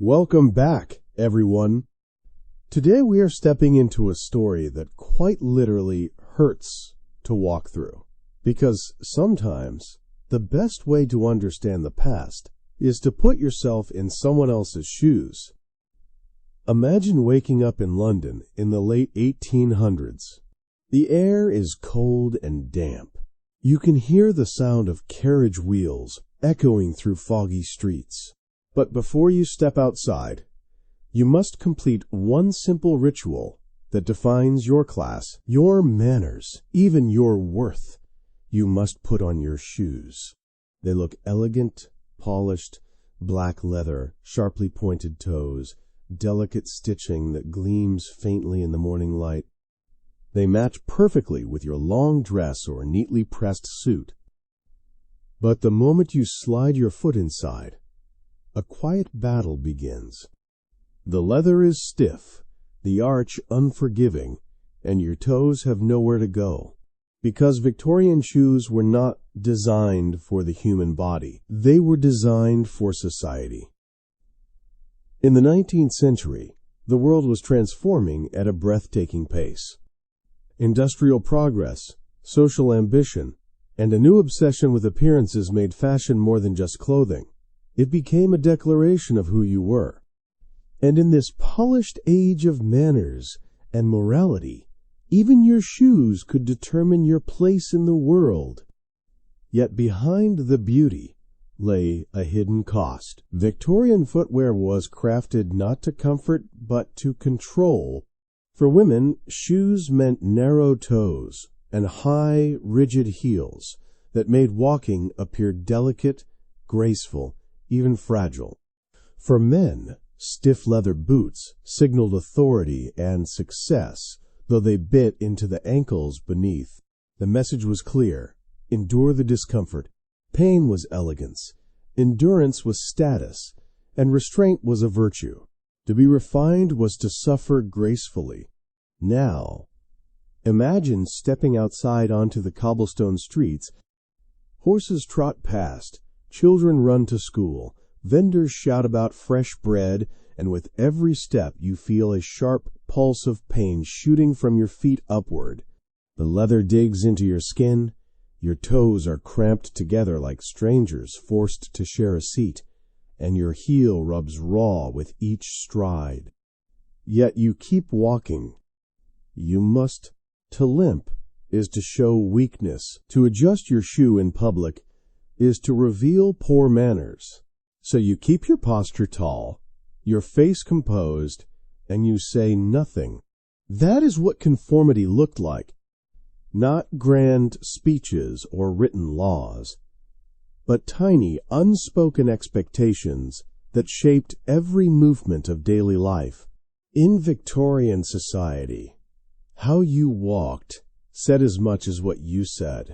Welcome back, everyone. Today we are stepping into a story that quite literally hurts to walk through. Because sometimes the best way to understand the past is to put yourself in someone else's shoes. Imagine waking up in London in the late 1800s. The air is cold and damp. You can hear the sound of carriage wheels echoing through foggy streets. But before you step outside, you must complete one simple ritual that defines your class, your manners, even your worth. You must put on your shoes. They look elegant, polished, black leather, sharply pointed toes, delicate stitching that gleams faintly in the morning light. They match perfectly with your long dress or neatly pressed suit. But the moment you slide your foot inside, a quiet battle begins. The leather is stiff, the arch unforgiving, and your toes have nowhere to go. Because Victorian shoes were not designed for the human body. They were designed for society. In the 19th century, the world was transforming at a breathtaking pace. Industrial progress, social ambition, and a new obsession with appearances made fashion more than just clothing. It became a declaration of who you were. And in this polished age of manners and morality, even your shoes could determine your place in the world. Yet behind the beauty lay a hidden cost. Victorian footwear was crafted not to comfort but to control. For women, shoes meant narrow toes and high, rigid heels that made walking appear delicate, graceful, even fragile. For men, stiff leather boots signaled authority and success, though they bit into the ankles beneath. The message was clear: endure the discomfort. Pain was elegance, endurance was status, and restraint was a virtue. To be refined was to suffer gracefully. Now, imagine stepping outside onto the cobblestone streets. Horses trot past, children run to school, vendors shout about fresh bread, and with every step you feel a sharp pulse of pain shooting from your feet upward. The leather digs into your skin, your toes are cramped together like strangers forced to share a seat, and your heel rubs raw with each stride. Yet you keep walking. You must. To limp is to show weakness. To adjust your shoe in public is to reveal poor manners. So you keep your posture tall, your face composed, and you say nothing. That is what conformity looked like. Not grand speeches or written laws, but tiny, unspoken expectations that shaped every movement of daily life. In Victorian society, how you walked said as much as what you said.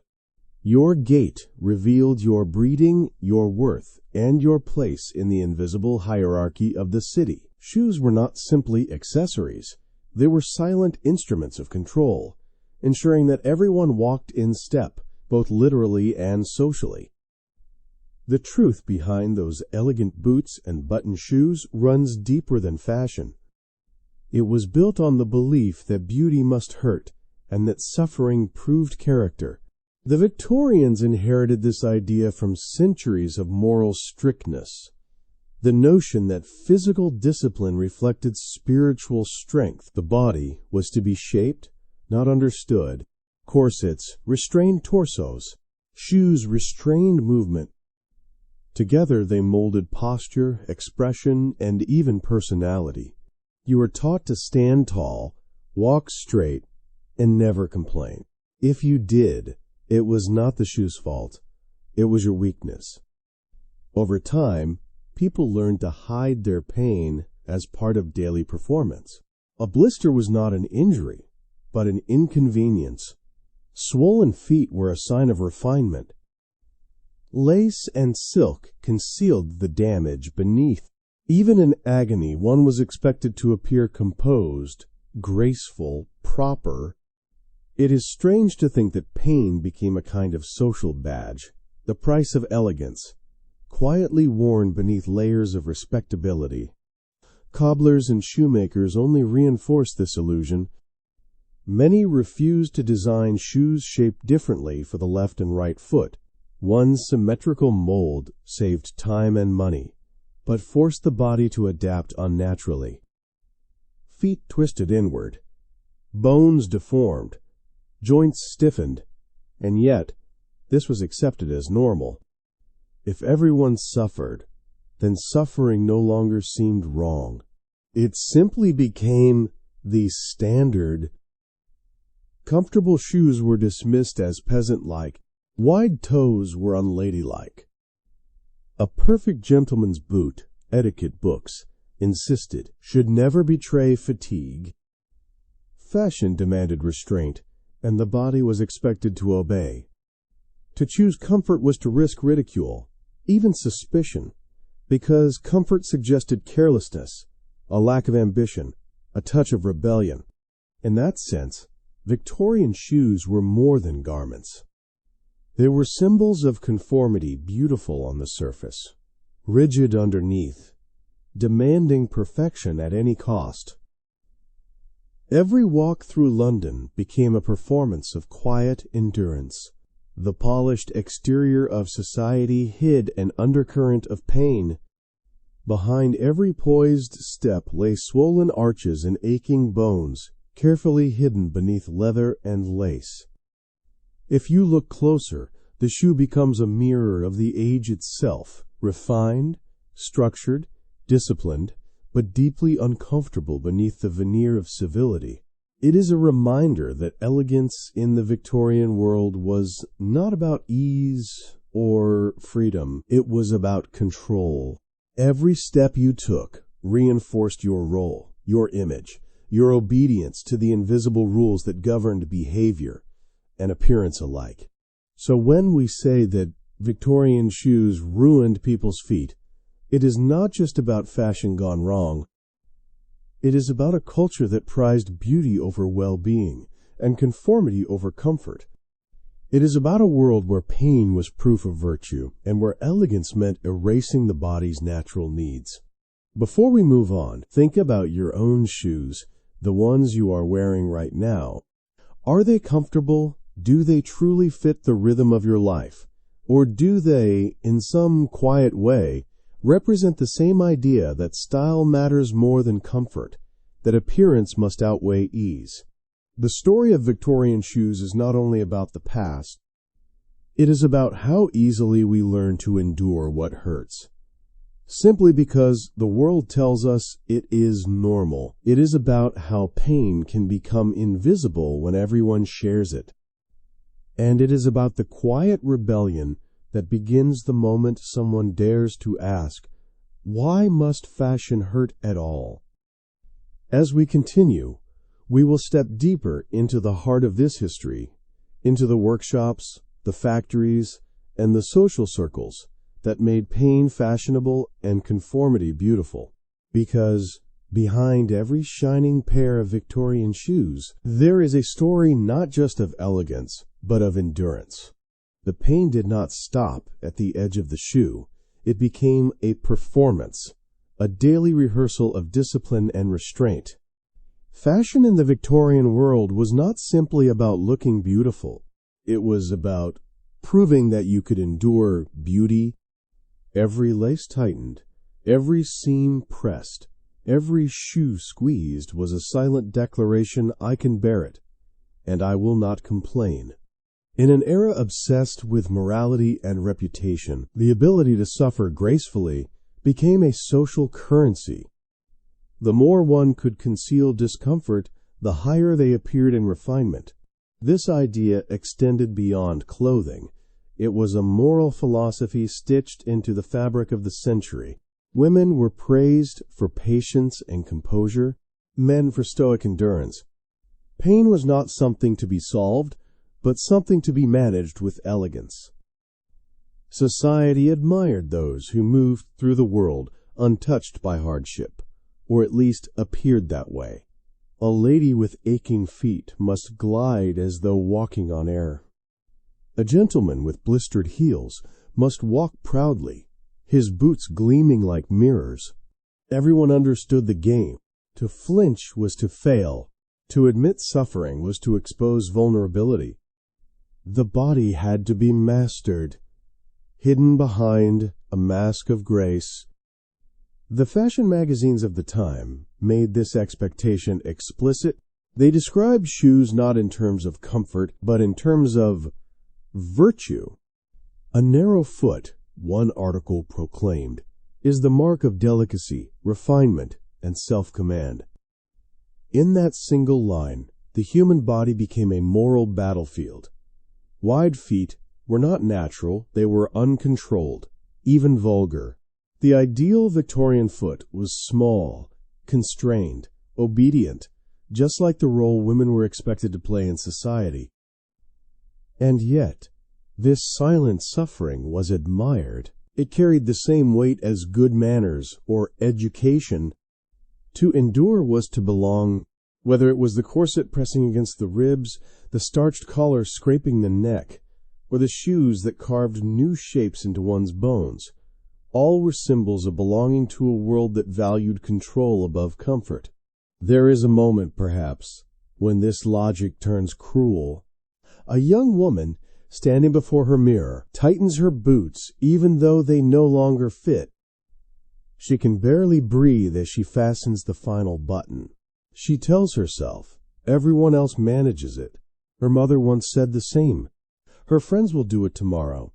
Your gait revealed your breeding, your worth, and your place in the invisible hierarchy of the city. Shoes were not simply accessories. They were silent instruments of control, ensuring that everyone walked in step, both literally and socially. The truth behind those elegant boots and button shoes runs deeper than fashion. It was built on the belief that beauty must hurt, and that suffering proved character. The Victorians inherited this idea from centuries of moral strictness. The notion that physical discipline reflected spiritual strength. The body was to be shaped, not understood. Corsets restrained torsos. Shoes restrained movement. Together they molded posture, expression, and even personality. You were taught to stand tall, walk straight, and never complain. If you did, it was not the shoe's fault. It was your weakness. Over time, people learned to hide their pain as part of daily performance. A blister was not an injury, but an inconvenience. Swollen feet were a sign of refinement. Lace and silk concealed the damage beneath. Even in agony, one was expected to appear composed, graceful, proper. It is strange to think that pain became a kind of social badge, the price of elegance, quietly worn beneath layers of respectability. Cobblers and shoemakers only reinforced this illusion. Many refused to design shoes shaped differently for the left and right foot. One symmetrical mold saved time and money, but forced the body to adapt unnaturally. Feet twisted inward, bones deformed, joints stiffened, and yet this was accepted as normal. If everyone suffered, then suffering no longer seemed wrong. It simply became the standard. Comfortable shoes were dismissed as peasant-like. Wide toes were unladylike. A perfect gentleman's boot, etiquette books insisted, should never betray fatigue. Fashion demanded restraint, and the body was expected to obey. To choose comfort was to risk ridicule, even suspicion, because comfort suggested carelessness, a lack of ambition, a touch of rebellion. In that sense, Victorian shoes were more than garments. They were symbols of conformity, beautiful on the surface, rigid underneath, demanding perfection at any cost. Every walk through London became a performance of quiet endurance. The polished exterior of society hid an undercurrent of pain. Behind every poised step lay swollen arches and aching bones, carefully hidden beneath leather and lace. If you look closer, the shoe becomes a mirror of the age itself, refined, structured, disciplined, but deeply uncomfortable beneath the veneer of civility. It is a reminder that elegance in the Victorian world was not about ease or freedom. It was about control. Every step you took reinforced your role, your image, your obedience to the invisible rules that governed behavior and appearance alike. So when we say that Victorian shoes ruined people's feet, it is not just about fashion gone wrong. It is about a culture that prized beauty over well-being and conformity over comfort. It is about a world where pain was proof of virtue and where elegance meant erasing the body's natural needs. Before we move on, think about your own shoes, the ones you are wearing right now. Are they comfortable? Do they truly fit the rhythm of your life? Or do they, in some quiet way, represent the same idea that style matters more than comfort, that appearance must outweigh ease? The story of Victorian shoes is not only about the past, it is about how easily we learn to endure what hurts. Simply because the world tells us it is normal. It is about how pain can become invisible when everyone shares it. And it is about the quiet rebellion that begins the moment someone dares to ask, why must fashion hurt at all? As we continue, we will step deeper into the heart of this history, into the workshops, the factories, and the social circles that made pain fashionable and conformity beautiful. Because behind every shining pair of Victorian shoes, there is a story not just of elegance, but of endurance. The pain did not stop at the edge of the shoe. It became a performance, a daily rehearsal of discipline and restraint. Fashion in the Victorian world was not simply about looking beautiful. It was about proving that you could endure beauty. Every lace tightened, every seam pressed, every shoe squeezed was a silent declaration, I can bear it, and I will not complain. In an era obsessed with morality and reputation, the ability to suffer gracefully became a social currency. The more one could conceal discomfort, the higher they appeared in refinement. This idea extended beyond clothing. It was a moral philosophy stitched into the fabric of the century. Women were praised for patience and composure, men for stoic endurance. Pain was not something to be solved, but something to be managed with elegance. Society admired those who moved through the world untouched by hardship, or at least appeared that way. A lady with aching feet must glide as though walking on air. A gentleman with blistered heels must walk proudly, his boots gleaming like mirrors. Everyone understood the game. To flinch was to fail. To admit suffering was to expose vulnerability. The body had to be mastered, hidden behind a mask of grace. The fashion magazines of the time made this expectation explicit. They described shoes not in terms of comfort, but in terms of virtue. A narrow foot, one article proclaimed, is the mark of delicacy, refinement, and self-command. In that single line, the human body became a moral battlefield. Wide feet were not natural, they were uncontrolled, even vulgar. The ideal Victorian foot was small, constrained, obedient, just like the role women were expected to play in society. And yet, this silent suffering was admired. It carried the same weight as good manners or education. To endure was to belong, whether it was the corset pressing against the ribs, the starched collar scraping the neck, or the shoes that carved new shapes into one's bones. All were symbols of belonging to a world that valued control above comfort. There is a moment, perhaps, when this logic turns cruel. A young woman, standing before her mirror, tightens her boots even though they no longer fit. She can barely breathe as she fastens the final button. She tells herself, everyone else manages it. Her mother once said the same. Her friends will do it tomorrow.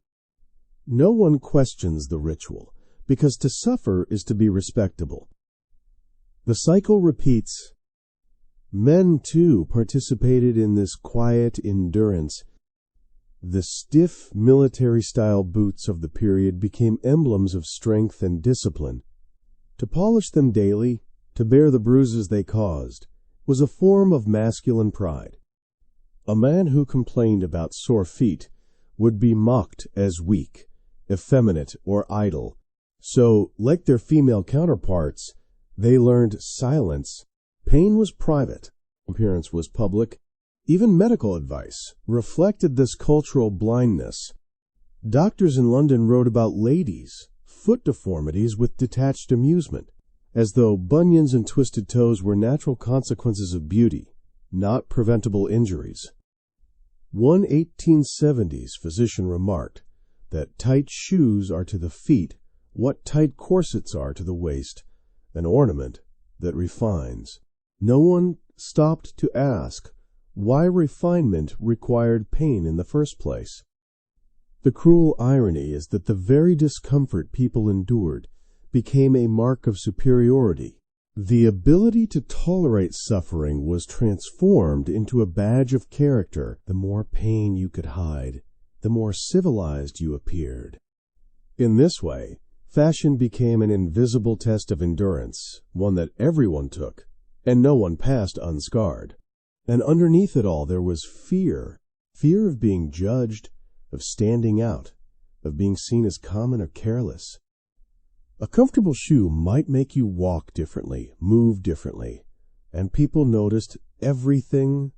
No one questions the ritual, because to suffer is to be respectable. The cycle repeats. Men, too, participated in this quiet endurance. The stiff military-style boots of the period became emblems of strength and discipline. To polish them daily, to bear the bruises they caused, was a form of masculine pride. A man who complained about sore feet would be mocked as weak, effeminate, or idle. So, like their female counterparts, they learned silence. Pain was private, appearance was public. Even medical advice reflected this cultural blindness. Doctors in London wrote about ladies' foot deformities with detached amusement, as though bunions and twisted toes were natural consequences of beauty, not preventable injuries. One 1870s physician remarked that tight shoes are to the feet what tight corsets are to the waist, an ornament that refines. No one stopped to ask why refinement required pain in the first place. The cruel irony is that the very discomfort people endured became a mark of superiority. The ability to tolerate suffering was transformed into a badge of character. The more pain you could hide, the more civilized you appeared. In this way, fashion became an invisible test of endurance, one that everyone took, and no one passed unscarred. And underneath it all there was fear of being judged, of standing out, of being seen as common or careless. A comfortable shoe might make you walk differently, move differently, and people noticed everything.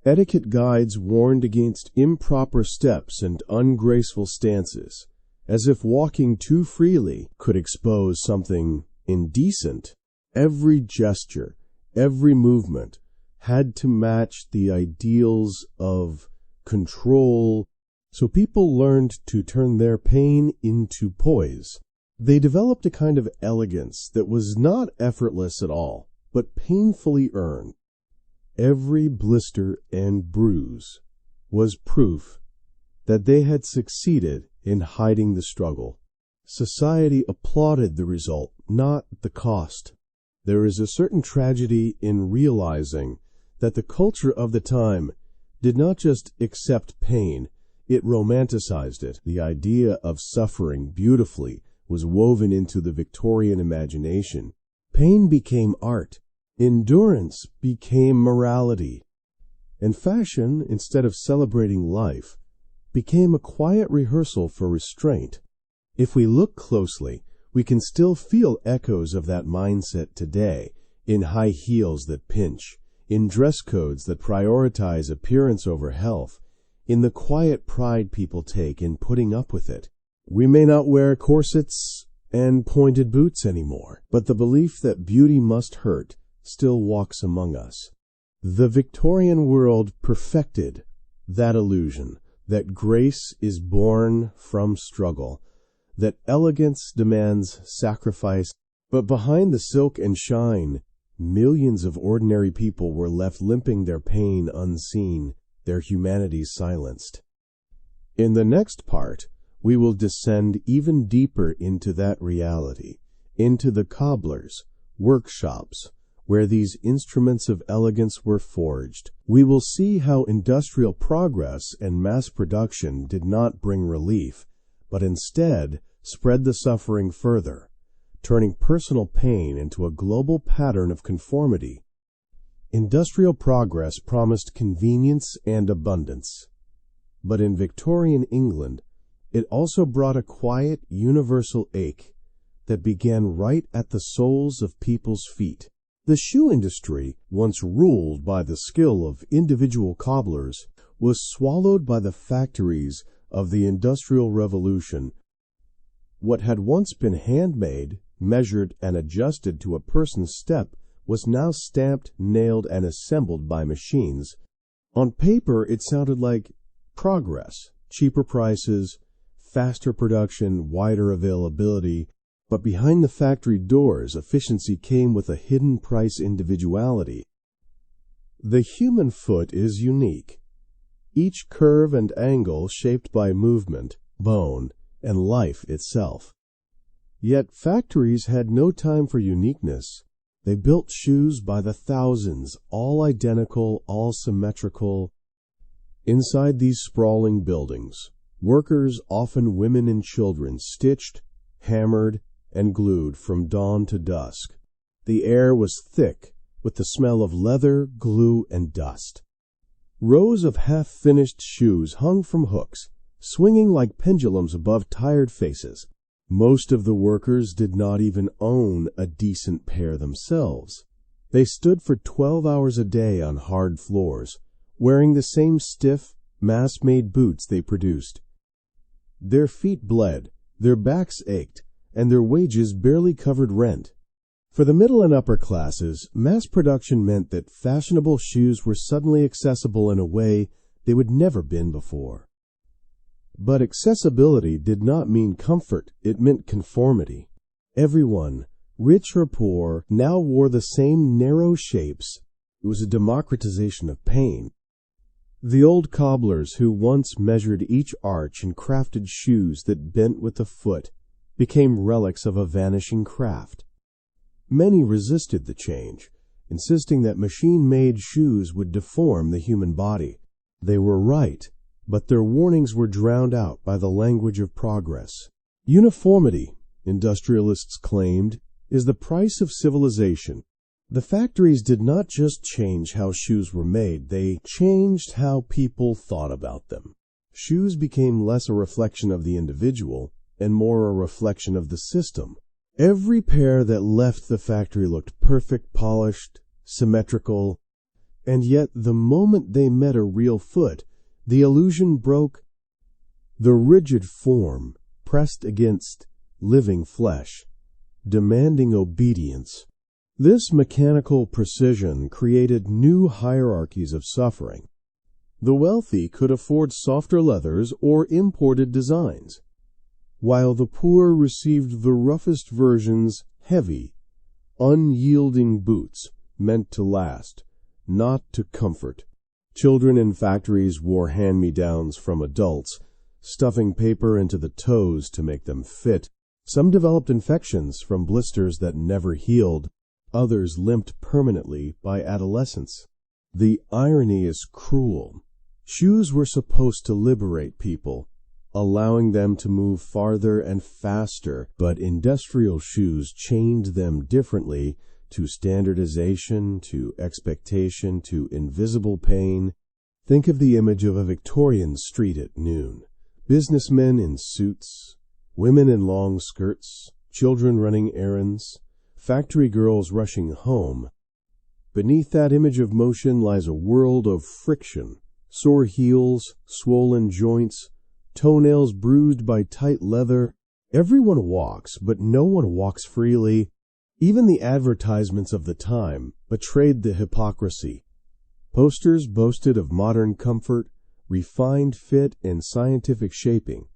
Etiquette guides warned against improper steps and ungraceful stances, as if walking too freely could expose something indecent. Every gesture, every movement had to match the ideals of control, so people learned to turn their pain into poise. They developed a kind of elegance that was not effortless at all, but painfully earned. Every blister and bruise was proof that they had succeeded in hiding the struggle. Society applauded the result, not the cost. There is a certain tragedy in realizing that the culture of the time did not just accept pain, it romanticized it. The idea of suffering beautifully was woven into the Victorian imagination. Pain became art. Endurance became morality. And fashion, instead of celebrating life, became a quiet rehearsal for restraint. If we look closely, we can still feel echoes of that mindset today, in high heels that pinch, in dress codes that prioritize appearance over health, in the quiet pride people take in putting up with it. We may not wear corsets and pointed boots anymore, but the belief that beauty must hurt still walks among us. The Victorian world perfected that illusion that grace is born from struggle, that elegance demands sacrifice, but behind the silk and shine, millions of ordinary people were left limping, their pain unseen, their humanity silenced. In the next part, we will descend even deeper into that reality, into the cobblers, workshops, where these instruments of elegance were forged. We will see how industrial progress and mass production did not bring relief, but instead spread the suffering further, turning personal pain into a global pattern of conformity. Industrial progress promised convenience and abundance, but in Victorian England, it also brought a quiet, universal ache that began right at the soles of people's feet. The shoe industry, once ruled by the skill of individual cobblers, was swallowed by the factories of the Industrial Revolution. What had once been handmade, measured, and adjusted to a person's step was now stamped, nailed, and assembled by machines. On paper, it sounded like progress, cheaper prices, faster production, wider availability, but behind the factory doors, efficiency came with a hidden price individuality. The human foot is unique, each curve and angle shaped by movement, bone, and life itself. Yet factories had no time for uniqueness. They built shoes by the thousands, all identical, all symmetrical. Inside these sprawling buildings, workers, often women and children, stitched, hammered, and glued from dawn to dusk. The air was thick with the smell of leather, glue, and dust. Rows of half-finished shoes hung from hooks, swinging like pendulums above tired faces. Most of the workers did not even own a decent pair themselves. They stood for 12 hours a day on hard floors, wearing the same stiff, mass-made boots they produced. Their feet bled, their backs ached, and their wages barely covered rent. For the middle and upper classes, mass production meant that fashionable shoes were suddenly accessible in a way they would never been before. But accessibility did not mean comfort, it meant conformity. Everyone, rich or poor, now wore the same narrow shapes. It was a democratization of pain. The old cobblers who once measured each arch and crafted shoes that bent with the foot became relics of a vanishing craft. Many resisted the change, insisting that machine-made shoes would deform the human body. They were right, but their warnings were drowned out by the language of progress. Uniformity, industrialists claimed, is the price of civilization. The factories did not just change how shoes were made, they changed how people thought about them. Shoes became less a reflection of the individual and more a reflection of the system. Every pair that left the factory looked perfect, polished, symmetrical, and yet the moment they met a real foot, the illusion broke. The rigid form pressed against living flesh, demanding obedience. This mechanical precision created new hierarchies of suffering. The wealthy could afford softer leathers or imported designs, while the poor received the roughest versions, heavy, unyielding boots meant to last, not to comfort. Children in factories wore hand-me-downs from adults, stuffing paper into the toes to make them fit. Some developed infections from blisters that never healed. Others limped permanently by adolescence. The irony is cruel. Shoes were supposed to liberate people, allowing them to move farther and faster, but industrial shoes chained them differently to standardization, to expectation, to invisible pain. Think of the image of a Victorian street at noon. Businessmen in suits, women in long skirts, children running errands, factory girls rushing home. Beneath that image of motion lies a world of friction, sore heels, swollen joints, toenails bruised by tight leather. Everyone walks, but no one walks freely. Even the advertisements of the time betrayed the hypocrisy. Posters boasted of modern comfort, refined fit, and scientific shaping,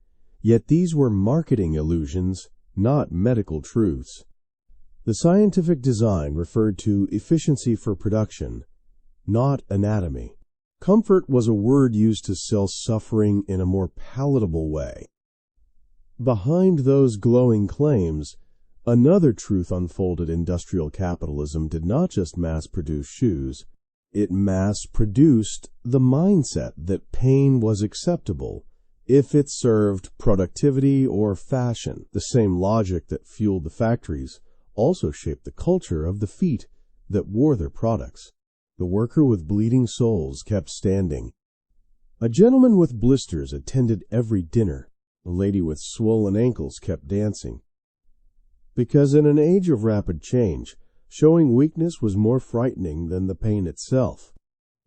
yet these were marketing illusions, not medical truths. The scientific design referred to efficiency for production, not anatomy. Comfort was a word used to sell suffering in a more palatable way. Behind those glowing claims, another truth unfolded. Industrial capitalism did not just mass-produce shoes, it mass-produced the mindset that pain was acceptable if it served productivity or fashion. The same logic that fueled the factories also shaped the culture of the feet that wore their products. The worker with bleeding soles kept standing. A gentleman with blisters attended every dinner. A lady with swollen ankles kept dancing. Because in an age of rapid change, showing weakness was more frightening than the pain itself.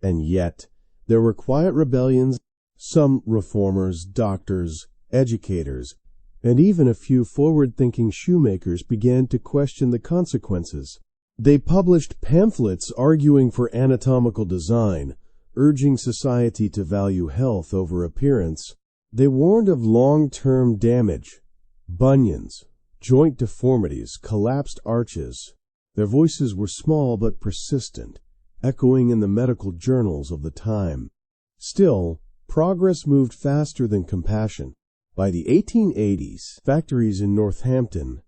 And yet, there were quiet rebellions. Some reformers, doctors, educators, and even a few forward-thinking shoemakers began to question the consequences. They published pamphlets arguing for anatomical design, urging society to value health over appearance. They warned of long-term damage, bunions, joint deformities, collapsed arches. Their voices were small but persistent, echoing in the medical journals of the time. Still, progress moved faster than compassion. By the 1880s, factories in Northampton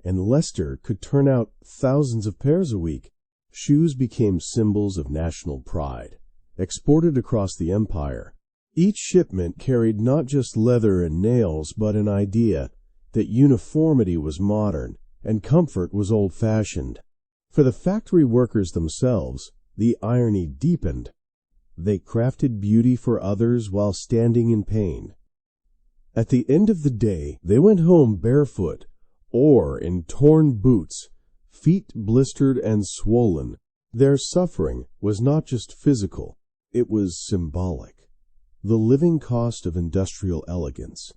and Leicester could turn out thousands of pairs a week. Shoes became symbols of national pride, exported across the empire. Each shipment carried not just leather and nails, but an idea that uniformity was modern and comfort was old-fashioned. For the factory workers themselves, the irony deepened. They crafted beauty for others while standing in pain. At the end of the day, they went home barefoot or in torn boots, feet blistered and swollen. Their suffering was not just physical, it was symbolic. The living cost of industrial elegance.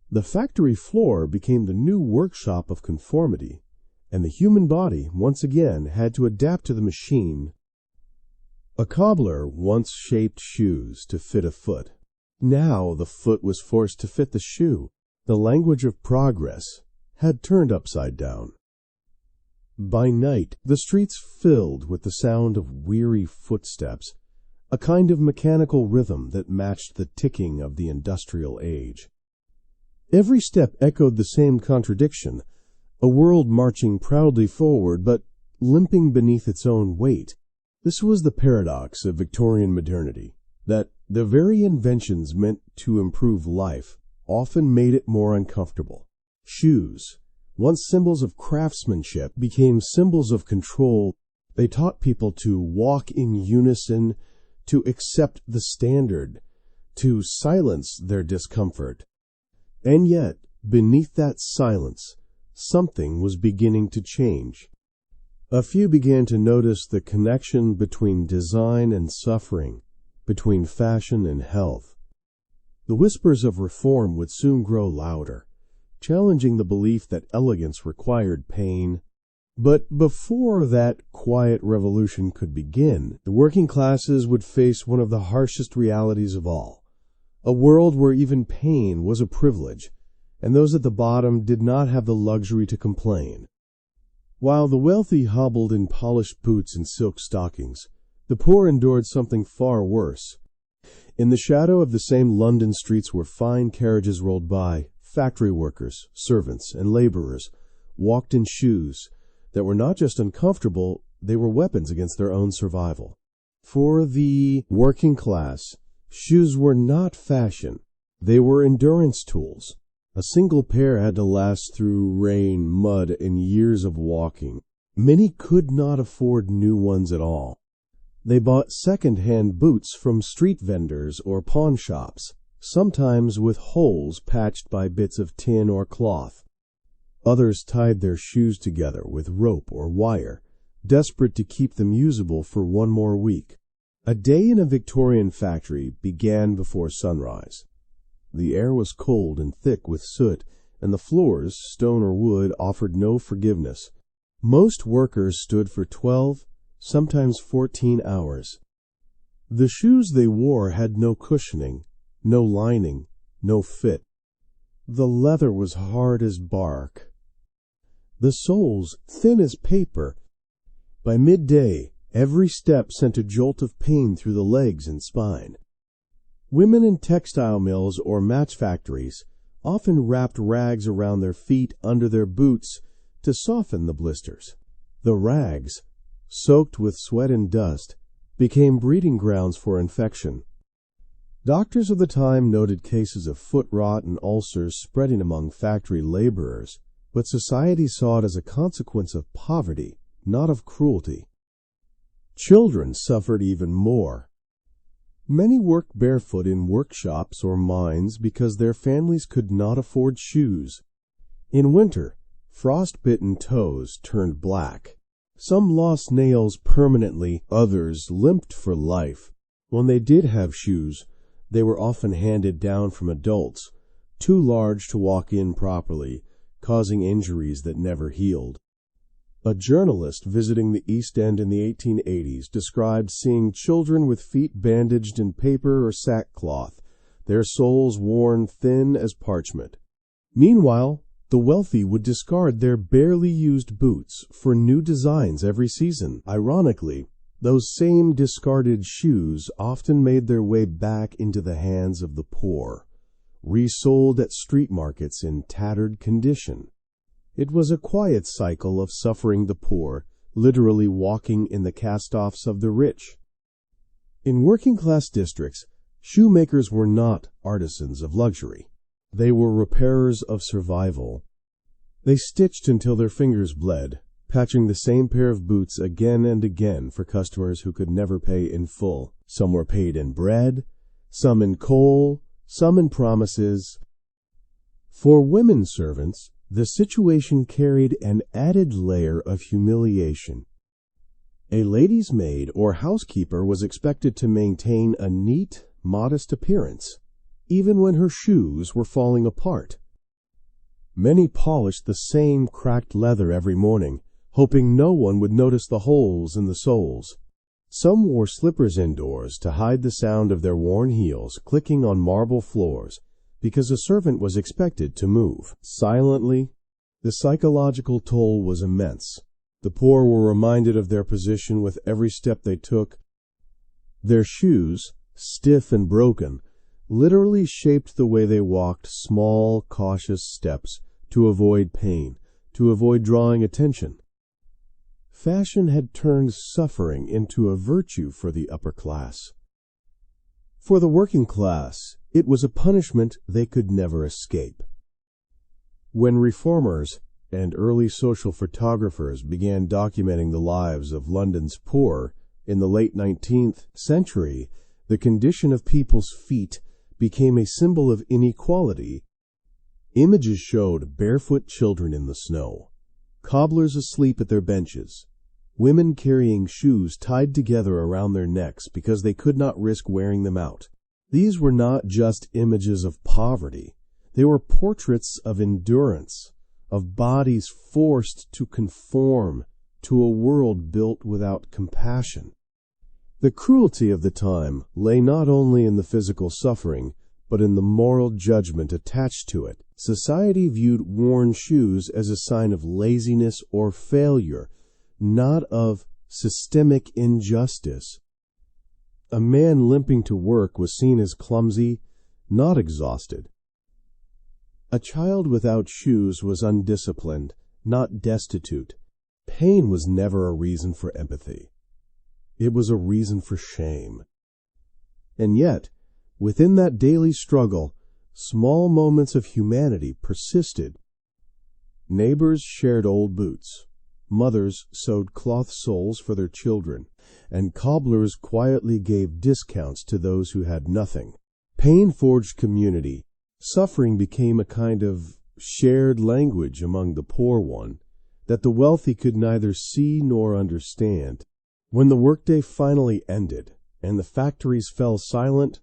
The factory floor became the new workshop of conformity, and the human body once again had to adapt to the machine. A cobbler once shaped shoes to fit a foot. Now the foot was forced to fit the shoe. The language of progress had turned upside down. By night, the streets filled with the sound of weary footsteps, a kind of mechanical rhythm that matched the ticking of the industrial age. Every step echoed the same contradiction, a world marching proudly forward but limping beneath its own weight. This was the paradox of Victorian modernity, that the very inventions meant to improve life often made it more uncomfortable. Shoes, once symbols of craftsmanship, became symbols of control. They taught people to walk in unison, to accept the standard, to silence their discomfort. And yet, beneath that silence, something was beginning to change. A few began to notice the connection between design and suffering, between fashion and health. The whispers of reform would soon grow louder, challenging the belief that elegance required pain. But before that quiet revolution could begin, the working classes would face one of the harshest realities of all, a world where even pain was a privilege, and those at the bottom did not have the luxury to complain. While the wealthy hobbled in polished boots and silk stockings, the poor endured something far worse. In the shadow of the same London streets where fine carriages rolled by, factory workers, servants, and laborers walked in shoes that were not just uncomfortable, they were weapons against their own survival. For the working class, shoes were not fashion, they were endurance tools. A single pair had to last through rain, mud, and years of walking. Many could not afford new ones at all. They bought second-hand boots from street vendors or pawn shops, sometimes with holes patched by bits of tin or cloth. Others tied their shoes together with rope or wire, desperate to keep them usable for one more week. A day in a Victorian factory began before sunrise. The air was cold and thick with soot, and the floors, stone or wood, offered no forgiveness. Most workers stood for 12, sometimes 14 hours. The shoes they wore had no cushioning, no lining, no fit. The leather was hard as bark, the soles thin as paper. By midday, every step sent a jolt of pain through the legs and spine. Women in textile mills or match factories often wrapped rags around their feet under their boots to soften the blisters. The rags, soaked with sweat and dust, became breeding grounds for infection. Doctors of the time noted cases of foot rot and ulcers spreading among factory laborers, but society saw it as a consequence of poverty, not of cruelty. Children suffered even more. Many worked barefoot in workshops or mines because their families could not afford shoes. In winter, frost-bitten toes turned black. Some lost nails permanently, others limped for life. When they did have shoes, they were often handed down from adults, too large to walk in properly, causing injuries that never healed. A journalist visiting the East End in the 1880s described seeing children with feet bandaged in paper or sackcloth, their soles worn thin as parchment. Meanwhile, the wealthy would discard their barely used boots for new designs every season. Ironically, those same discarded shoes often made their way back into the hands of the poor, resold at street markets in tattered condition. It was a quiet cycle of suffering the poor, literally walking in the cast-offs of the rich. In working-class districts, shoemakers were not artisans of luxury. They were repairers of survival. They stitched until their fingers bled, patching the same pair of boots again and again for customers who could never pay in full. Some were paid in bread, some in coal, some in promises. For women servants, the situation carried an added layer of humiliation. A lady's maid or housekeeper was expected to maintain a neat, modest appearance, even when her shoes were falling apart. Many polished the same cracked leather every morning, hoping no one would notice the holes in the soles. Some wore slippers indoors to hide the sound of their worn heels clicking on marble floors, because a servant was expected to move. Silently, the psychological toll was immense. The poor were reminded of their position with every step they took. Their shoes, stiff and broken, literally shaped the way they walked, small, cautious steps to avoid pain, to avoid drawing attention. Fashion had turned suffering into a virtue for the upper class. For the working class, it was a punishment they could never escape. When reformers and early social photographers began documenting the lives of London's poor in the late 19th century, the condition of people's feet became a symbol of inequality. Images showed barefoot children in the snow, cobblers asleep at their benches, women carrying shoes tied together around their necks because they could not risk wearing them out. These were not just images of poverty. They were portraits of endurance, of bodies forced to conform to a world built without compassion. The cruelty of the time lay not only in the physical suffering, but in the moral judgment attached to it. Society viewed worn shoes as a sign of laziness or failure, not of systemic injustice. A man limping to work was seen as clumsy, not exhausted. A child without shoes was undisciplined, not destitute. Pain was never a reason for empathy. It was a reason for shame. And yet, within that daily struggle, small moments of humanity persisted. Neighbors shared old boots. Mothers sewed cloth soles for their children, and cobblers quietly gave discounts to those who had nothing. Pain forged community. Suffering became a kind of shared language among the poor one that the wealthy could neither see nor understand. When the workday finally ended and the factories fell silent,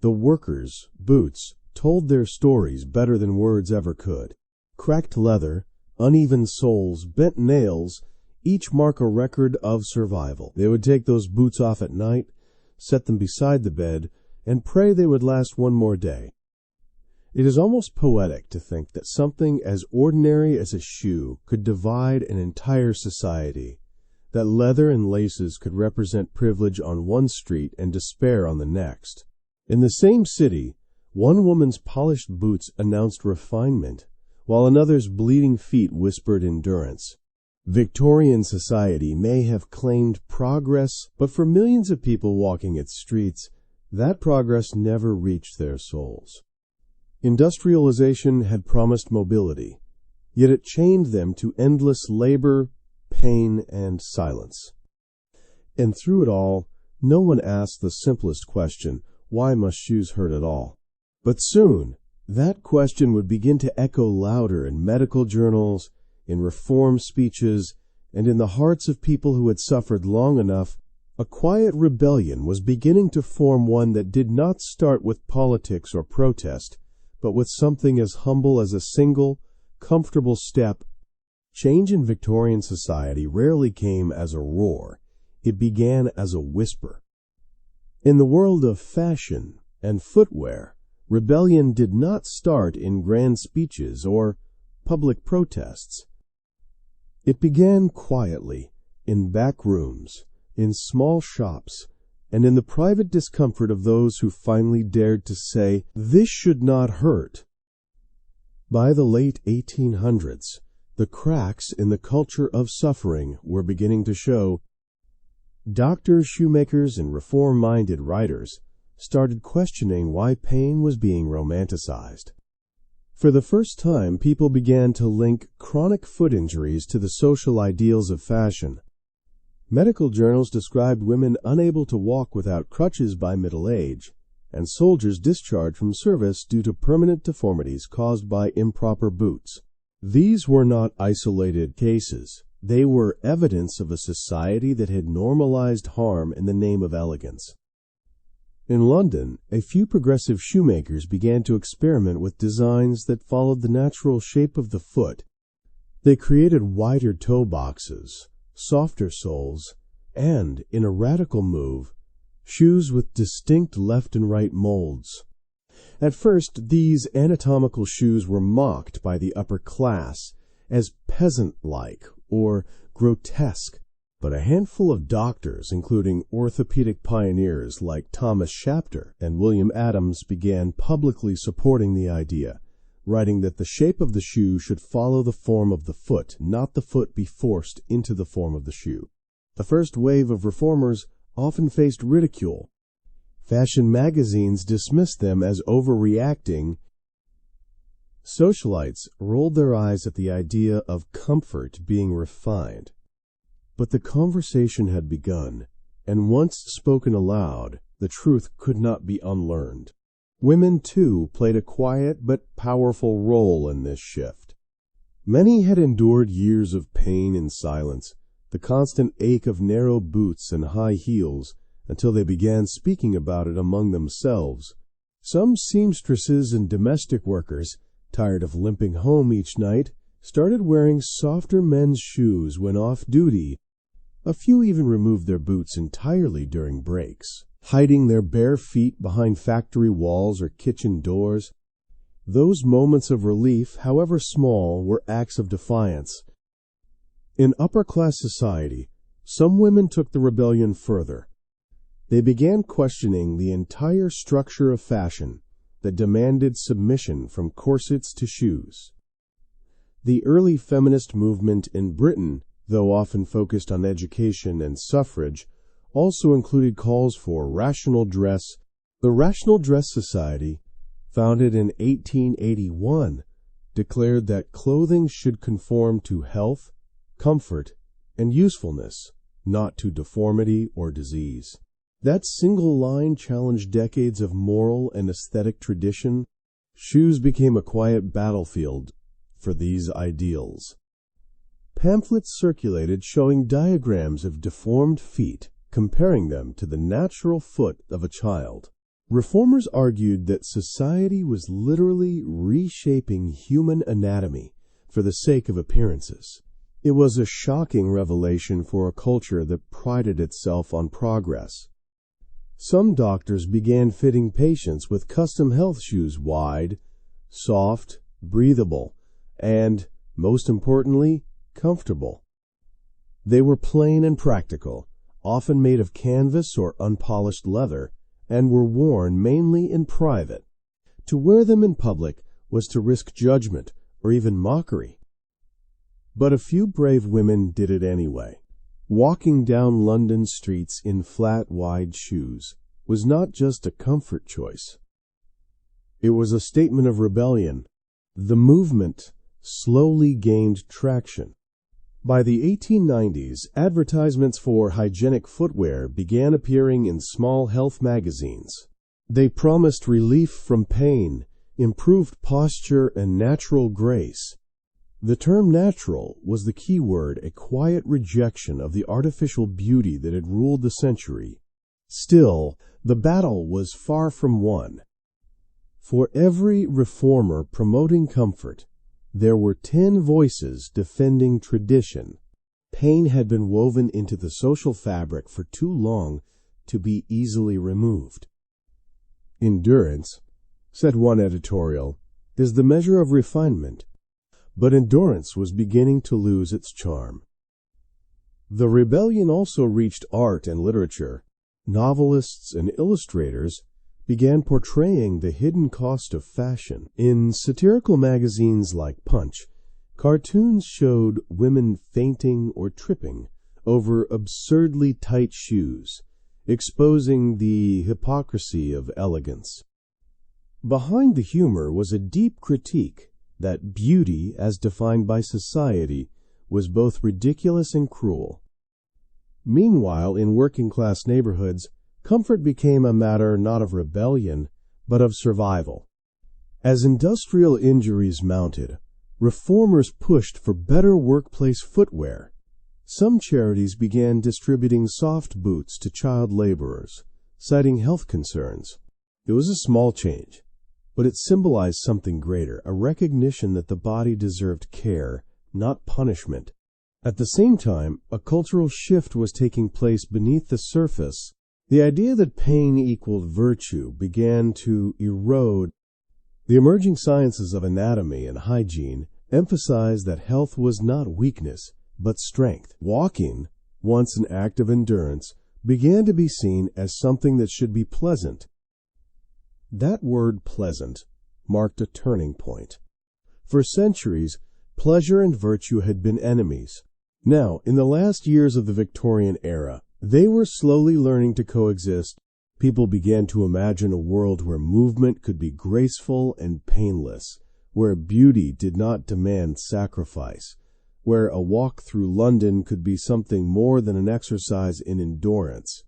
the workers' boots told their stories better than words ever could. Cracked leather, uneven soles, bent nails, each mark a record of survival. They would take those boots off at night, set them beside the bed, and pray they would last one more day. It is almost poetic to think that something as ordinary as a shoe could divide an entire society, that leather and laces could represent privilege on one street and despair on the next. In the same city, one woman's polished boots announced refinement, while another's bleeding feet whispered endurance. Victorian society may have claimed progress, but for millions of people walking its streets, that progress never reached their souls. Industrialization had promised mobility, yet it chained them to endless labor, pain, and silence. And through it all, no one asked the simplest question, why must shoes hurt at all? But soon, that question would begin to echo louder in medical journals, in reform speeches, and in the hearts of people who had suffered long enough. A quiet rebellion was beginning to form, one that did not start with politics or protest, but with something as humble as a single, comfortable step. Change in Victorian society rarely came as a roar. It began as a whisper. In the world of fashion and footwear, rebellion did not start in grand speeches or public protests. It began quietly, in back rooms, in small shops, and in the private discomfort of those who finally dared to say, "This should not hurt." By the late 1800s, the cracks in the culture of suffering were beginning to show. Doctors, shoemakers, and reform-minded writers started questioning why pain was being romanticized. For the first time, people began to link chronic foot injuries to the social ideals of fashion. Medical journals described women unable to walk without crutches by middle age, and soldiers discharged from service due to permanent deformities caused by improper boots. These were not isolated cases. They were evidence of a society that had normalized harm in the name of elegance. In London, a few progressive shoemakers began to experiment with designs that followed the natural shape of the foot. They created wider toe boxes, softer soles, and, in a radical move, shoes with distinct left and right molds. At first, these anatomical shoes were mocked by the upper class as peasant-like or grotesque, but a handful of doctors, including orthopedic pioneers like Thomas Shapter and William Adams, began publicly supporting the idea, writing that the shape of the shoe should follow the form of the foot, not the foot be forced into the form of the shoe. The first wave of reformers often faced ridicule. Fashion magazines dismissed them as overreacting. Socialites rolled their eyes at the idea of comfort being refined. But the conversation had begun, and once spoken aloud, the truth could not be unlearned. Women, too, played a quiet but powerful role in this shift. Many had endured years of pain in silence, the constant ache of narrow boots and high heels, until they began speaking about it among themselves. Some seamstresses and domestic workers, tired of limping home each night, started wearing softer men's shoes when off duty. A few even removed their boots entirely during breaks, hiding their bare feet behind factory walls or kitchen doors. Those moments of relief, however small, were acts of defiance. In upper-class society, some women took the rebellion further. They began questioning the entire structure of fashion that demanded submission from corsets to shoes. The early feminist movement in Britain, though often focused on education and suffrage, also included calls for rational dress. The Rational Dress Society, founded in 1881, declared that clothing should conform to health, comfort, and usefulness, not to deformity or disease. That single line challenged decades of moral and aesthetic tradition. Shoes became a quiet battlefield for these ideals. Pamphlets circulated showing diagrams of deformed feet, comparing them to the natural foot of a child. Reformers argued that society was literally reshaping human anatomy for the sake of appearances. It was a shocking revelation for a culture that prided itself on progress. Some doctors began fitting patients with custom health shoes wide, soft, breathable, and, most importantly, comfortable. They were plain and practical, often made of canvas or unpolished leather, and were worn mainly in private. To wear them in public was to risk judgment or even mockery. But a few brave women did it anyway. Walking down London streets in flat, wide shoes was not just a comfort choice. It was a statement of rebellion. The movement slowly gained traction. By the 1890s, advertisements for hygienic footwear began appearing in small health magazines. They promised relief from pain, improved posture, and natural grace. The term natural was the key word, a quiet rejection of the artificial beauty that had ruled the century. Still, the battle was far from won. For every reformer promoting comfort, there were 10 voices defending tradition. Pain had been woven into the social fabric for too long to be easily removed. Endurance, said one editorial, is the measure of refinement. But endurance was beginning to lose its charm. The rebellion also reached art and literature. Novelists and illustrators began portraying the hidden cost of fashion. In satirical magazines like Punch, cartoons showed women fainting or tripping over absurdly tight shoes, exposing the hypocrisy of elegance. Behind the humor was a deep critique that beauty, as defined by society, was both ridiculous and cruel. Meanwhile, in working-class neighborhoods, comfort became a matter not of rebellion, but of survival. As industrial injuries mounted, reformers pushed for better workplace footwear. Some charities began distributing soft boots to child laborers, citing health concerns. It was a small change, but it symbolized something greater, a recognition that the body deserved care, not punishment. At the same time, a cultural shift was taking place beneath the surface. The idea that pain equaled virtue began to erode. The emerging sciences of anatomy and hygiene emphasized that health was not weakness, but strength. Walking, once an act of endurance, began to be seen as something that should be pleasant. That word pleasant marked a turning point. For centuries, pleasure and virtue had been enemies. Now, in the last years of the Victorian era, they were slowly learning to coexist. People began to imagine a world where movement could be graceful and painless, where beauty did not demand sacrifice, where a walk through London could be something more than an exercise in endurance.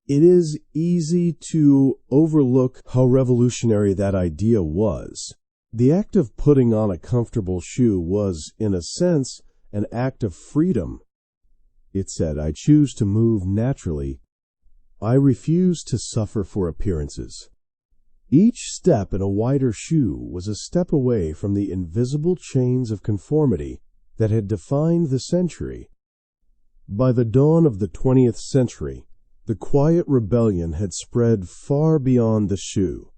It is easy to overlook how revolutionary that idea was. The act of putting on a comfortable shoe was, in a sense, an act of freedom. It said, I choose to move naturally. I refuse to suffer for appearances. Each step in a wider shoe was a step away from the invisible chains of conformity that had defined the century. By the dawn of the 20th century, the quiet rebellion had spread far beyond the shoe.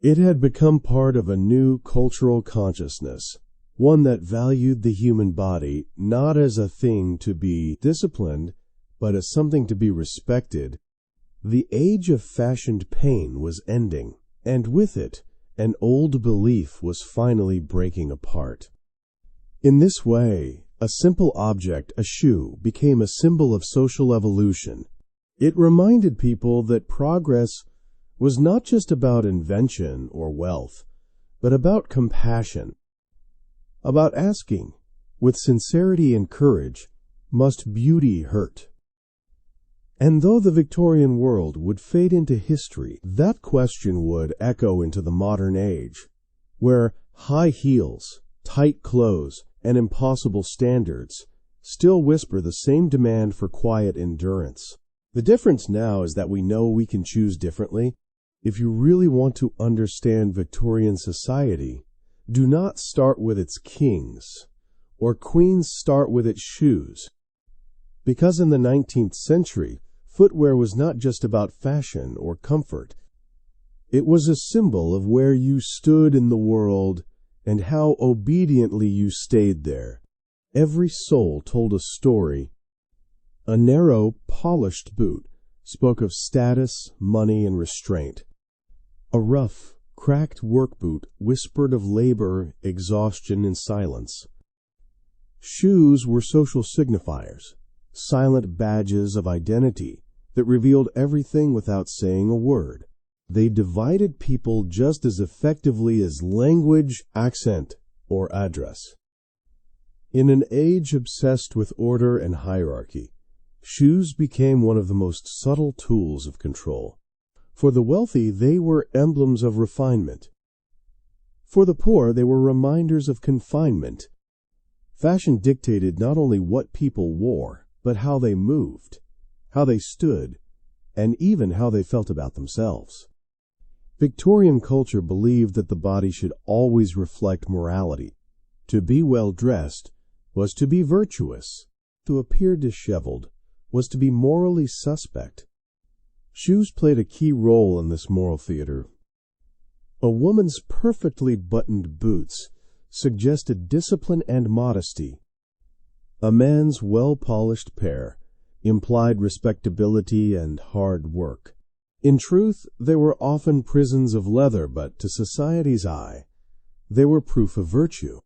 It had become part of a new cultural consciousness, one that valued the human body not as a thing to be disciplined, but as something to be respected. The age of fashioned pain was ending, and with it, an old belief was finally breaking apart. In this way, a simple object, a shoe, became a symbol of social evolution. It reminded people that progress was not just about invention or wealth, but about compassion, about asking, with sincerity and courage, must beauty hurt? And though the Victorian world would fade into history, that question would echo into the modern age, where high heels, tight clothes, and impossible standards still whisper the same demand for quiet endurance. The difference now is that we know we can choose differently. If you really want to understand Victorian society, do not start with its kings or queens start with its shoes. Because in the 19th century, footwear was not just about fashion or comfort. It was a symbol of where you stood in the world and how obediently you stayed there. Every sole told a story. A narrow, polished boot spoke of status, money, and restraint. A rough, cracked work boot whispered of labor, exhaustion, and silence. Shoes were social signifiers, silent badges of identity that revealed everything without saying a word. They divided people just as effectively as language, accent, or address. In an age obsessed with order and hierarchy, shoes became one of the most subtle tools of control. For the wealthy, they were emblems of refinement. For the poor, they were reminders of confinement. Fashion dictated not only what people wore, but how they moved, how they stood, and even how they felt about themselves. Victorian culture believed that the body should always reflect morality. To be well dressed was to be virtuous. To appear disheveled was to be morally suspect. Shoes played a key role in this moral theater. A woman's perfectly buttoned boots suggested discipline and modesty. A man's well-polished pair implied respectability and hard work. In truth, they were often prisons of leather, but to society's eye, they were proof of virtue.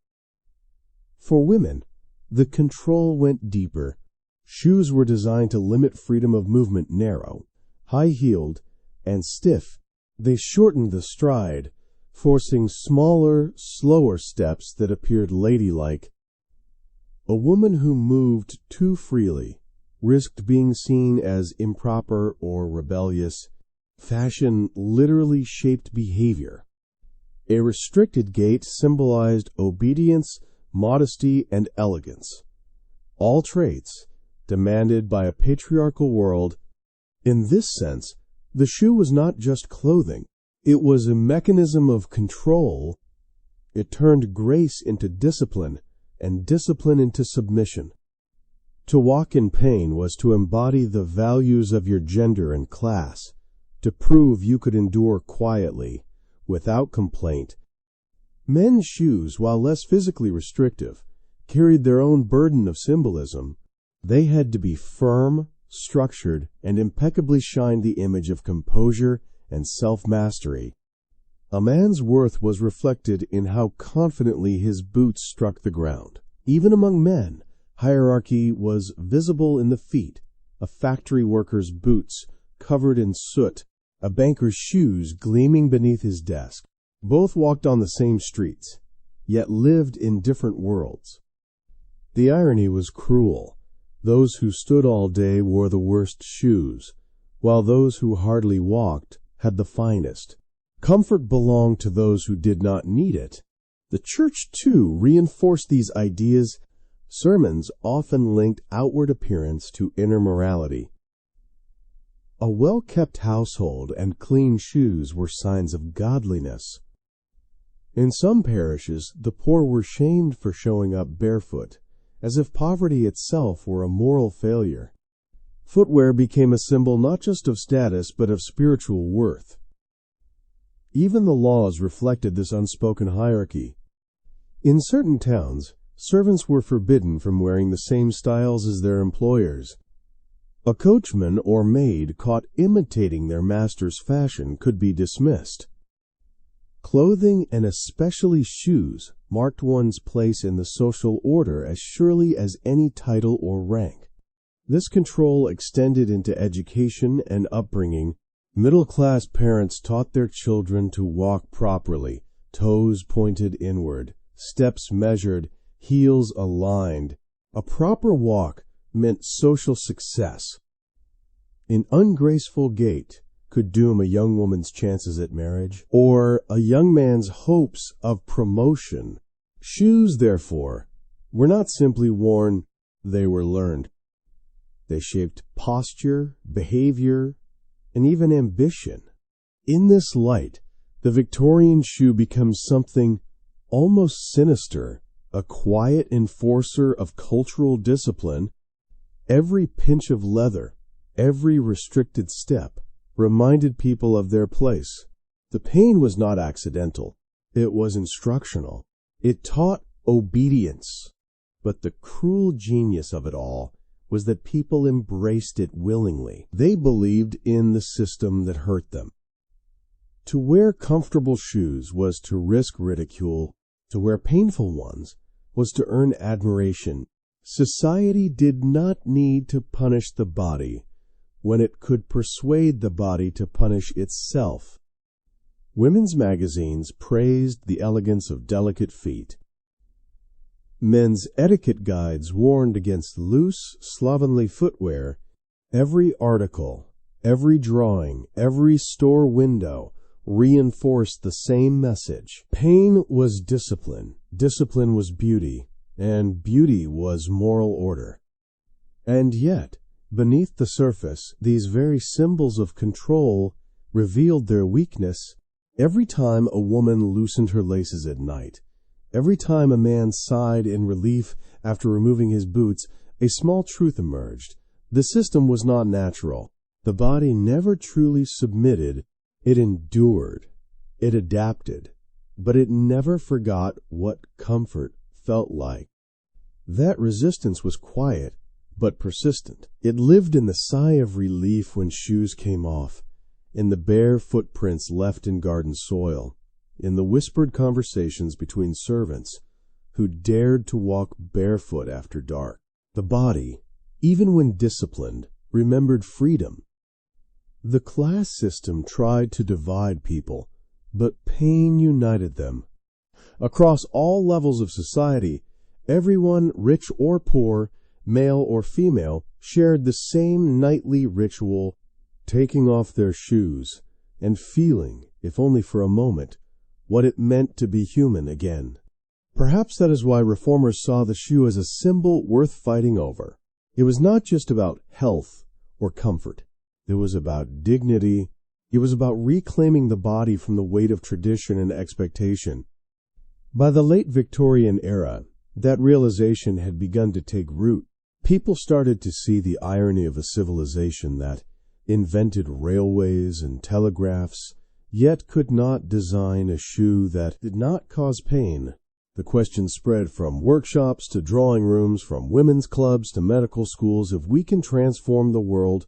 For women, the control went deeper. Shoes were designed to limit freedom of movement. Narrow, high-heeled, and stiff, they shortened the stride, forcing smaller, slower steps that appeared ladylike. A woman who moved too freely risked being seen as improper or rebellious. Fashion literally shaped behavior. A restricted gait symbolized obedience, modesty, and elegance, all traits demanded by a patriarchal world. In this sense, the shoe was not just clothing. It was a mechanism of control. It turned grace into discipline, and discipline into submission. To walk in pain was to embody the values of your gender and class, to prove you could endure quietly, without complaint. Men's shoes, while less physically restrictive, carried their own burden of symbolism. They had to be firm, structured, and impeccably shined the image of composure and self-mastery. A man's worth was reflected in how confidently his boots struck the ground. Even among men, hierarchy was visible in the feet. A factory worker's boots covered in soot, a banker's shoes gleaming beneath his desk. Both walked on the same streets, yet lived in different worlds. The irony was cruel. Those who stood all day wore the worst shoes, while those who hardly walked had the finest. Comfort belonged to those who did not need it. The church, too, reinforced these ideas. Sermons often linked outward appearance to inner morality. A well-kept household and clean shoes were signs of godliness. In some parishes, the poor were shamed for showing up barefoot, as if poverty itself were a moral failure. Footwear became a symbol not just of status, but of spiritual worth. Even the laws reflected this unspoken hierarchy. In certain towns, servants were forbidden from wearing the same styles as their employers. A coachman or maid caught imitating their master's fashion could be dismissed. Clothing, and especially shoes, marked one's place in the social order as surely as any title or rank. This control extended into education and upbringing. Middle-class parents taught their children to walk properly, toes pointed inward, steps measured, heels aligned. A proper walk meant social success. An ungraceful gait could doom a young woman's chances at marriage, or a young man's hopes of promotion. Shoes, therefore, were not simply worn, they were learned. They shaped posture, behavior, and even ambition. In this light, the Victorian shoe becomes something almost sinister, a quiet enforcer of cultural discipline, every pinch of leather, every restricted step, reminded people of their place. The pain was not accidental. It was instructional. It taught obedience. But the cruel genius of it all was that people embraced it willingly. They believed in the system that hurt them. To wear comfortable shoes was to risk ridicule. To wear painful ones was to earn admiration. Society did not need to punish the body when it could persuade the body to punish itself. Women's magazines praised the elegance of delicate feet. Men's etiquette guides warned against loose, slovenly footwear. Every article, every drawing, every store window reinforced the same message. Pain was discipline, discipline was beauty, and beauty was moral order. And yet, beneath the surface, these very symbols of control revealed their weakness. Every time a woman loosened her laces at night, every time a man sighed in relief after removing his boots, a small truth emerged. The system was not natural. The body never truly submitted. It endured. It adapted. But it never forgot what comfort felt like. That resistance was quiet, but persistent. It lived in the sigh of relief when shoes came off, in the bare footprints left in garden soil, in the whispered conversations between servants who dared to walk barefoot after dark. The body, even when disciplined, remembered freedom. The class system tried to divide people, but pain united them. Across all levels of society, everyone, rich or poor, male or female, shared the same nightly ritual, taking off their shoes and feeling, if only for a moment, what it meant to be human again. Perhaps that is why reformers saw the shoe as a symbol worth fighting over. It was not just about health or comfort. It was about dignity. It was about reclaiming the body from the weight of tradition and expectation. By the late Victorian era, that realization had begun to take root. People started to see the irony of a civilization that invented railways and telegraphs, yet could not design a shoe that did not cause pain. The question spread from workshops to drawing rooms, from women's clubs to medical schools. If we can transform the world,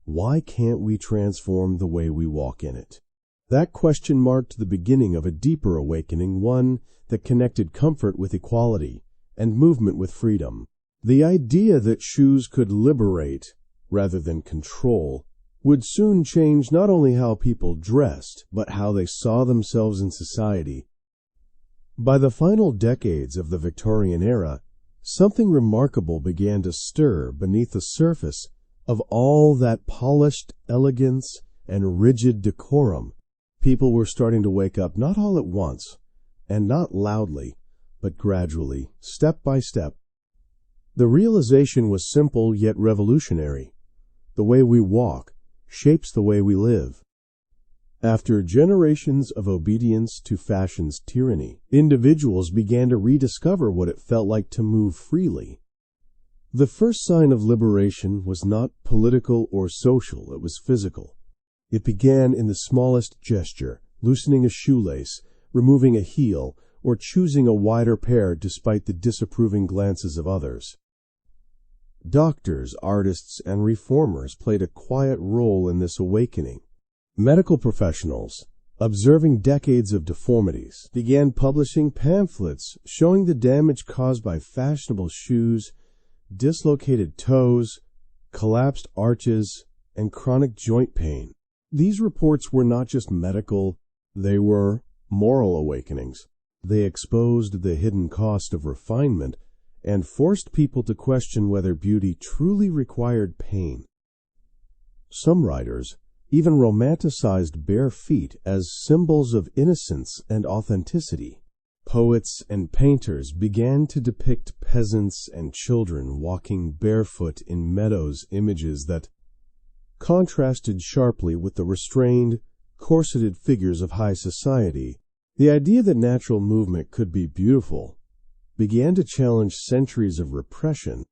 why can't we transform the way we walk in it? That question marked the beginning of a deeper awakening, one that connected comfort with equality and movement with freedom. The idea that shoes could liberate rather than control would soon change not only how people dressed, but how they saw themselves in society. By the final decades of the Victorian era, something remarkable began to stir beneath the surface of all that polished elegance and rigid decorum. People were starting to wake up, not all at once, and not loudly, but gradually, step by step. The realization was simple yet revolutionary. The way we walk shapes the way we live. After generations of obedience to fashion's tyranny, individuals began to rediscover what it felt like to move freely. The first sign of liberation was not political or social, it was physical. It began in the smallest gesture, loosening a shoelace, removing a heel, or choosing a wider pair despite the disapproving glances of others. Doctors, artists, and reformers played a quiet role in this awakening. Medical professionals, observing decades of deformities, began publishing pamphlets showing the damage caused by fashionable shoes, dislocated toes, collapsed arches, and chronic joint pain. These reports were not just medical, they were moral awakenings. They exposed the hidden cost of refinement and forced people to question whether beauty truly required pain. Some writers even romanticized bare feet as symbols of innocence and authenticity. Poets and painters began to depict peasants and children walking barefoot in meadows, images that contrasted sharply with the restrained, corseted figures of high society. The idea that natural movement could be beautiful began to challenge centuries of repression.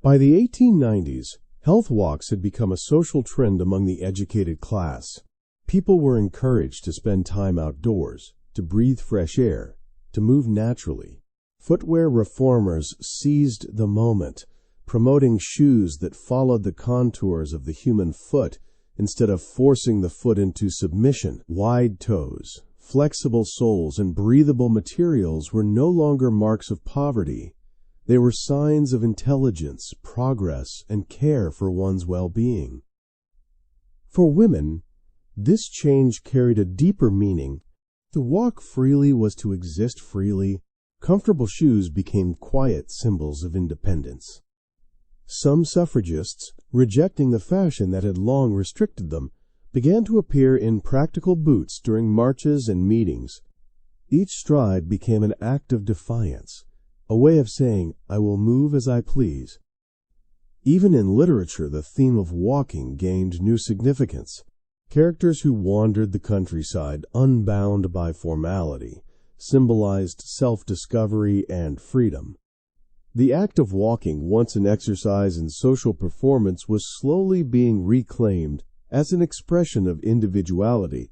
By the 1890s, health walks had become a social trend among the educated class. People were encouraged to spend time outdoors, to breathe fresh air, to move naturally. Footwear reformers seized the moment, promoting shoes that followed the contours of the human foot instead of forcing the foot into submission. Wide toes, flexible soles, and breathable materials were no longer marks of poverty. They were signs of intelligence, progress, and care for one's well-being. For women, this change carried a deeper meaning. To walk freely was to exist freely. Comfortable shoes became quiet symbols of independence. Some suffragists, rejecting the fashion that had long restricted them, began to appear in practical boots during marches and meetings. Each stride became an act of defiance, a way of saying, "I will move as I please." Even in literature, the theme of walking gained new significance. Characters who wandered the countryside, unbound by formality, symbolized self-discovery and freedom. The act of walking, once an exercise in social performance, was slowly being reclaimed as an expression of individuality.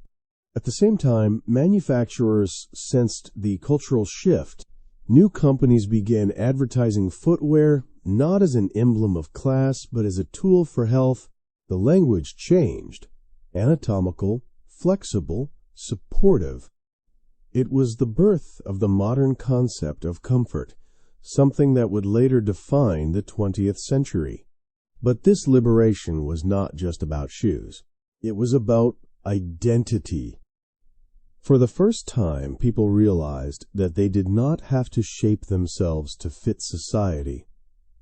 At the same time, manufacturers sensed the cultural shift. New companies began advertising footwear not as an emblem of class, but as a tool for health. The language changed. Anatomical, flexible, supportive. It was the birth of the modern concept of comfort, something that would later define the 20th century. But this liberation was not just about shoes. It was about identity. For the first time, people realized that they did not have to shape themselves to fit society.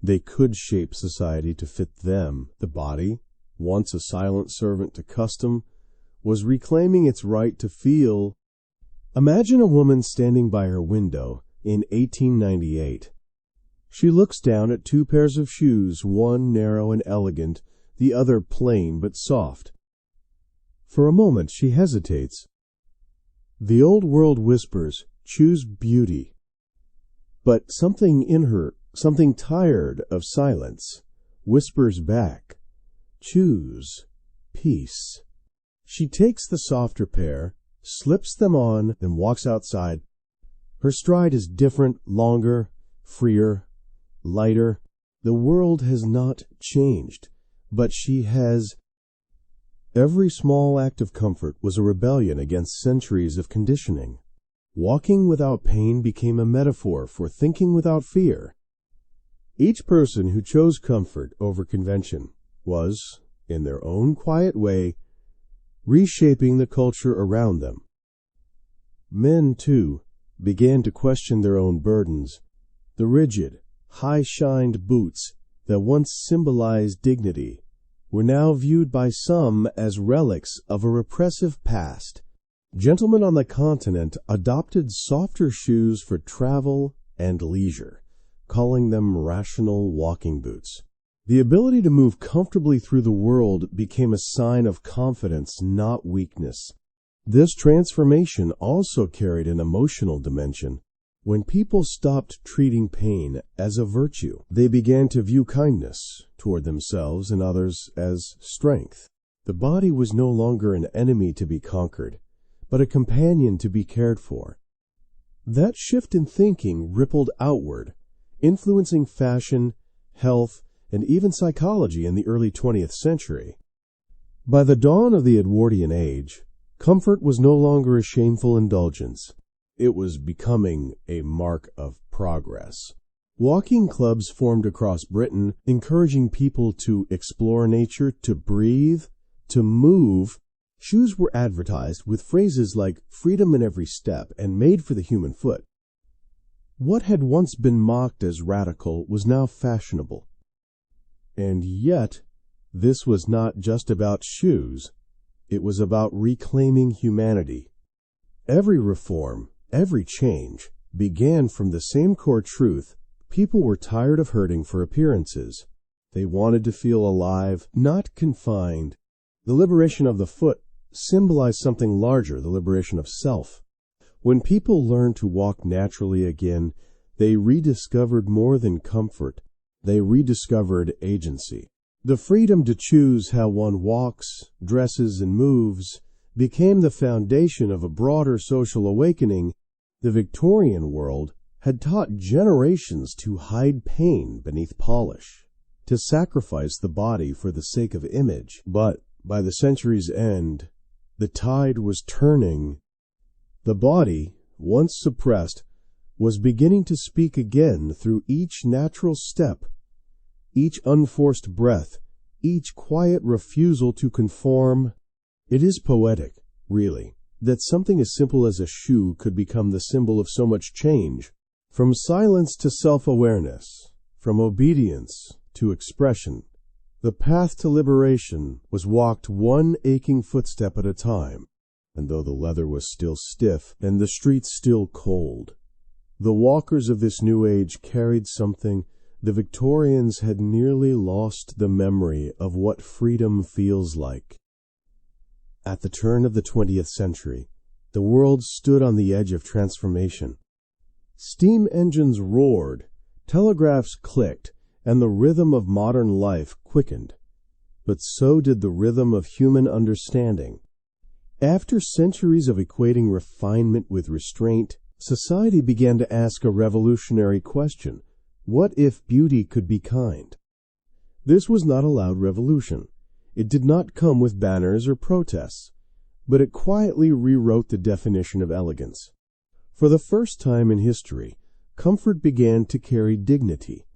They could shape society to fit them. The body, once a silent servant to custom, was reclaiming its right to feel. Imagine a woman standing by her window in 1898. She looks down at two pairs of shoes, one narrow and elegant, the other plain but soft. For a moment she hesitates. The old world whispers, "Choose beauty." But something in her, something tired of silence, whispers back, "Choose peace." She takes the softer pair, slips them on, then walks outside. Her stride is different, longer, freer, lighter. The world has not changed, but she has. Every small act of comfort was a rebellion against centuries of conditioning. Walking without pain became a metaphor for thinking without fear. Each person who chose comfort over convention was, in their own quiet way, reshaping the culture around them. Men, too, began to question their own burdens. The rigid, high-shined boots that once symbolized dignity were now viewed by some as relics of a repressive past. Gentlemen on the continent adopted softer shoes for travel and leisure, calling them rational walking boots. The ability to move comfortably through the world became a sign of confidence, not weakness. This transformation also carried an emotional dimension. When people stopped treating pain as a virtue, they began to view kindness toward themselves and others as strength. The body was no longer an enemy to be conquered, but a companion to be cared for. That shift in thinking rippled outward, influencing fashion, health, and even psychology in the early 20th century. By the dawn of the Edwardian age, comfort was no longer a shameful indulgence. It was becoming a mark of progress. Walking clubs formed across Britain, encouraging people to explore nature, to breathe, to move. Shoes were advertised with phrases like "freedom in every step" and "made for the human foot." What had once been mocked as radical was now fashionable. And yet, this was not just about shoes. It was about reclaiming humanity. Every reform, every change, began from the same core truth. People were tired of hurting for appearances. They wanted to feel alive, not confined. The liberation of the foot symbolized something larger, the liberation of self. When people learned to walk naturally again, They rediscovered more than comfort. They rediscovered agency. The freedom to choose how one walks, dresses, and moves became the foundation of a broader social awakening. The Victorian world had taught generations to hide pain beneath polish, to sacrifice the body for the sake of image. But by the century's end, the tide was turning. The body, once suppressed, was beginning to speak again through each natural step, each unforced breath, each quiet refusal to conform. It is poetic, really, that something as simple as a shoe could become the symbol of so much change. From silence to self-awareness, from obedience to expression, the path to liberation was walked one aching footstep at a time. And though the leather was still stiff and the streets still cold, the walkers of this new age carried something. The Victorians had nearly lost the memory of what freedom feels like. At the turn of the 20th century, the world stood on the edge of transformation. Steam engines roared, telegraphs clicked, and the rhythm of modern life quickened. But so did the rhythm of human understanding. After centuries of equating refinement with restraint, society began to ask a revolutionary question. What if beauty could be kind? This was not a loud revolution. It did not come with banners or protests, but it quietly rewrote the definition of elegance. For the first time in history, comfort began to carry dignity.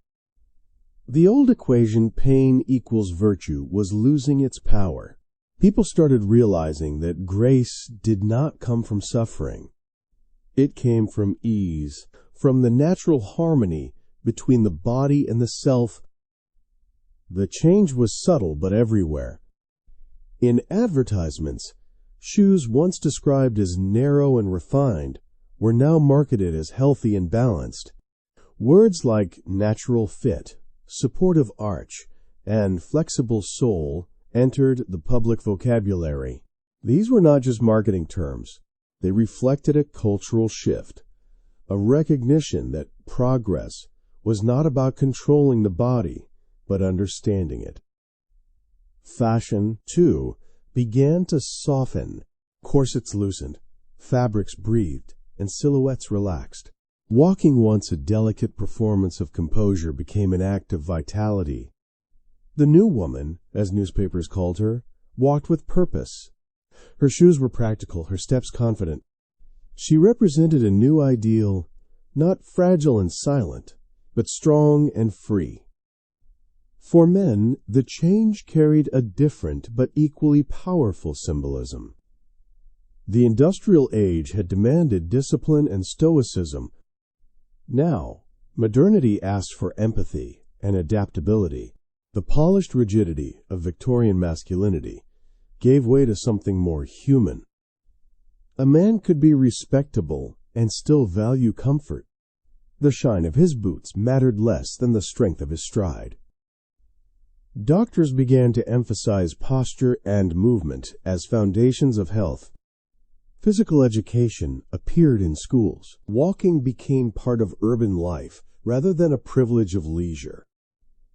The old equation, pain equals virtue, was losing its power. People started realizing that grace did not come from suffering. It came from ease, from the natural harmony between the body and the self. The change was subtle but everywhere. In advertisements, shoes once described as narrow and refined were now marketed as healthy and balanced. Words like natural fit, supportive arch, and flexible sole entered the public vocabulary. These were not just marketing terms. They reflected a cultural shift, a recognition that progress was not about controlling the body, but understanding it. Fashion, too, began to soften. Corsets loosened, fabrics breathed, and silhouettes relaxed. Walking, once a delicate performance of composure, became an act of vitality. The new woman, as newspapers called her, walked with purpose. Her shoes were practical, her steps confident. She represented a new ideal, not fragile and silent, but strong and free. For men, the change carried a different but equally powerful symbolism. The industrial age had demanded discipline and stoicism. Now, modernity asked for empathy and adaptability. The polished rigidity of Victorian masculinity gave way to something more human. A man could be respectable and still value comfort. The shine of his boots mattered less than the strength of his stride. Doctors began to emphasize posture and movement as foundations of health. Physical education appeared in schools. Walking became part of urban life rather than a privilege of leisure.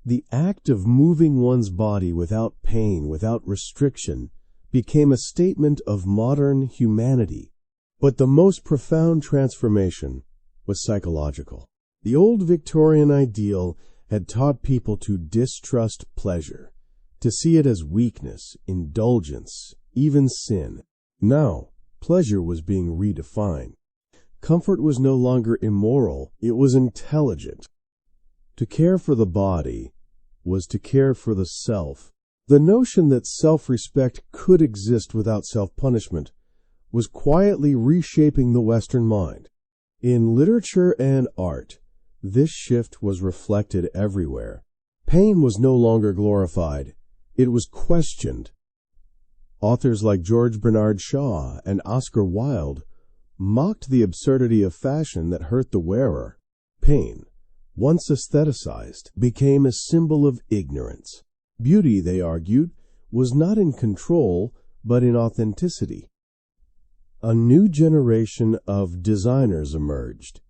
The act of moving one's body without pain, without restriction, became a statement of modern humanity. But the most profound transformation was psychological. The old Victorian ideal had taught people to distrust pleasure, to see it as weakness, indulgence, even sin. Now, pleasure was being redefined. Comfort was no longer immoral, it was intelligent. To care for the body was to care for the self. The notion that self-respect could exist without self-punishment was quietly reshaping the Western mind. In literature and art, this shift was reflected everywhere. Pain was no longer glorified, it was questioned. Authors like George Bernard Shaw and Oscar Wilde mocked the absurdity of fashion that hurt the wearer. Pain, once aestheticized, became a symbol of ignorance. Beauty, they argued, was not in control, but in authenticity. A new generation of designers emerged,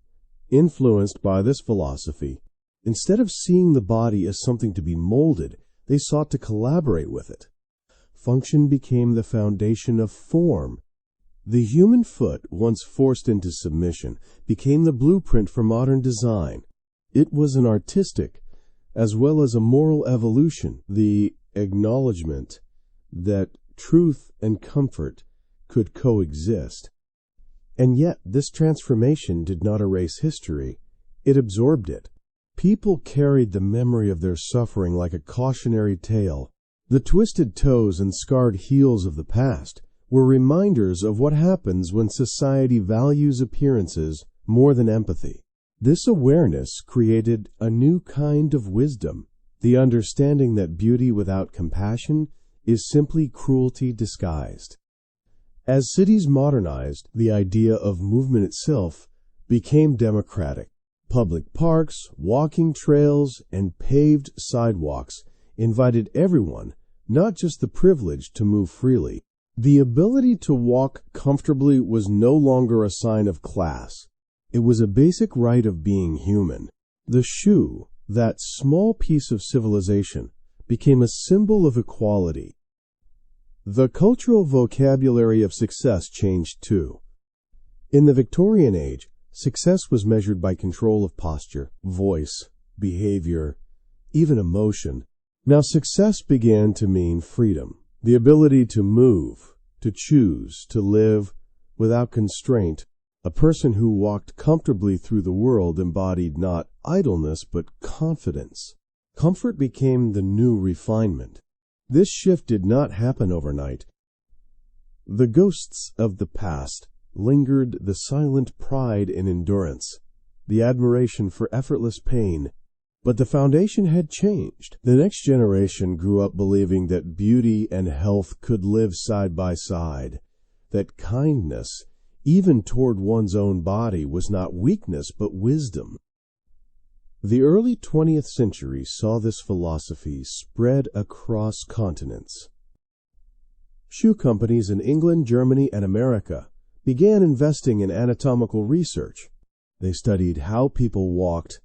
Influenced by this philosophy, instead of seeing the body as something to be molded, they sought to collaborate with it. Function became the foundation of form. The human foot, once forced into submission, became the blueprint for modern design. It was an artistic as well as a moral evolution, the acknowledgement that truth and comfort could coexist. And yet this transformation did not erase history, it absorbed it. People carried the memory of their suffering like a cautionary tale. The twisted toes and scarred heels of the past were reminders of what happens when society values appearances more than empathy. This awareness created a new kind of wisdom, the understanding that beauty without compassion is simply cruelty disguised. As cities modernized, the idea of movement itself became democratic. Public parks, walking trails, and paved sidewalks invited everyone, not just the privileged, to move freely. The ability to walk comfortably was no longer a sign of class. It was a basic right of being human. The shoe, that small piece of civilization, became a symbol of equality. The cultural vocabulary of success changed too. In the Victorian age, success was measured by control of posture, voice, behavior, even emotion. Now success began to mean freedom, the ability to move, to choose, to live without constraint. A person who walked comfortably through the world embodied not idleness but confidence. Comfort became the new refinement. This shift did not happen overnight. The ghosts of the past lingered, the silent pride in endurance, the admiration for effortless pain. But the foundation had changed. The next generation grew up believing that beauty and health could live side by side, that kindness, even toward one's own body, was not weakness but wisdom. The early 20th century saw this philosophy spread across continents. Shoe companies in England, Germany, and America began investing in anatomical research. They studied how people walked,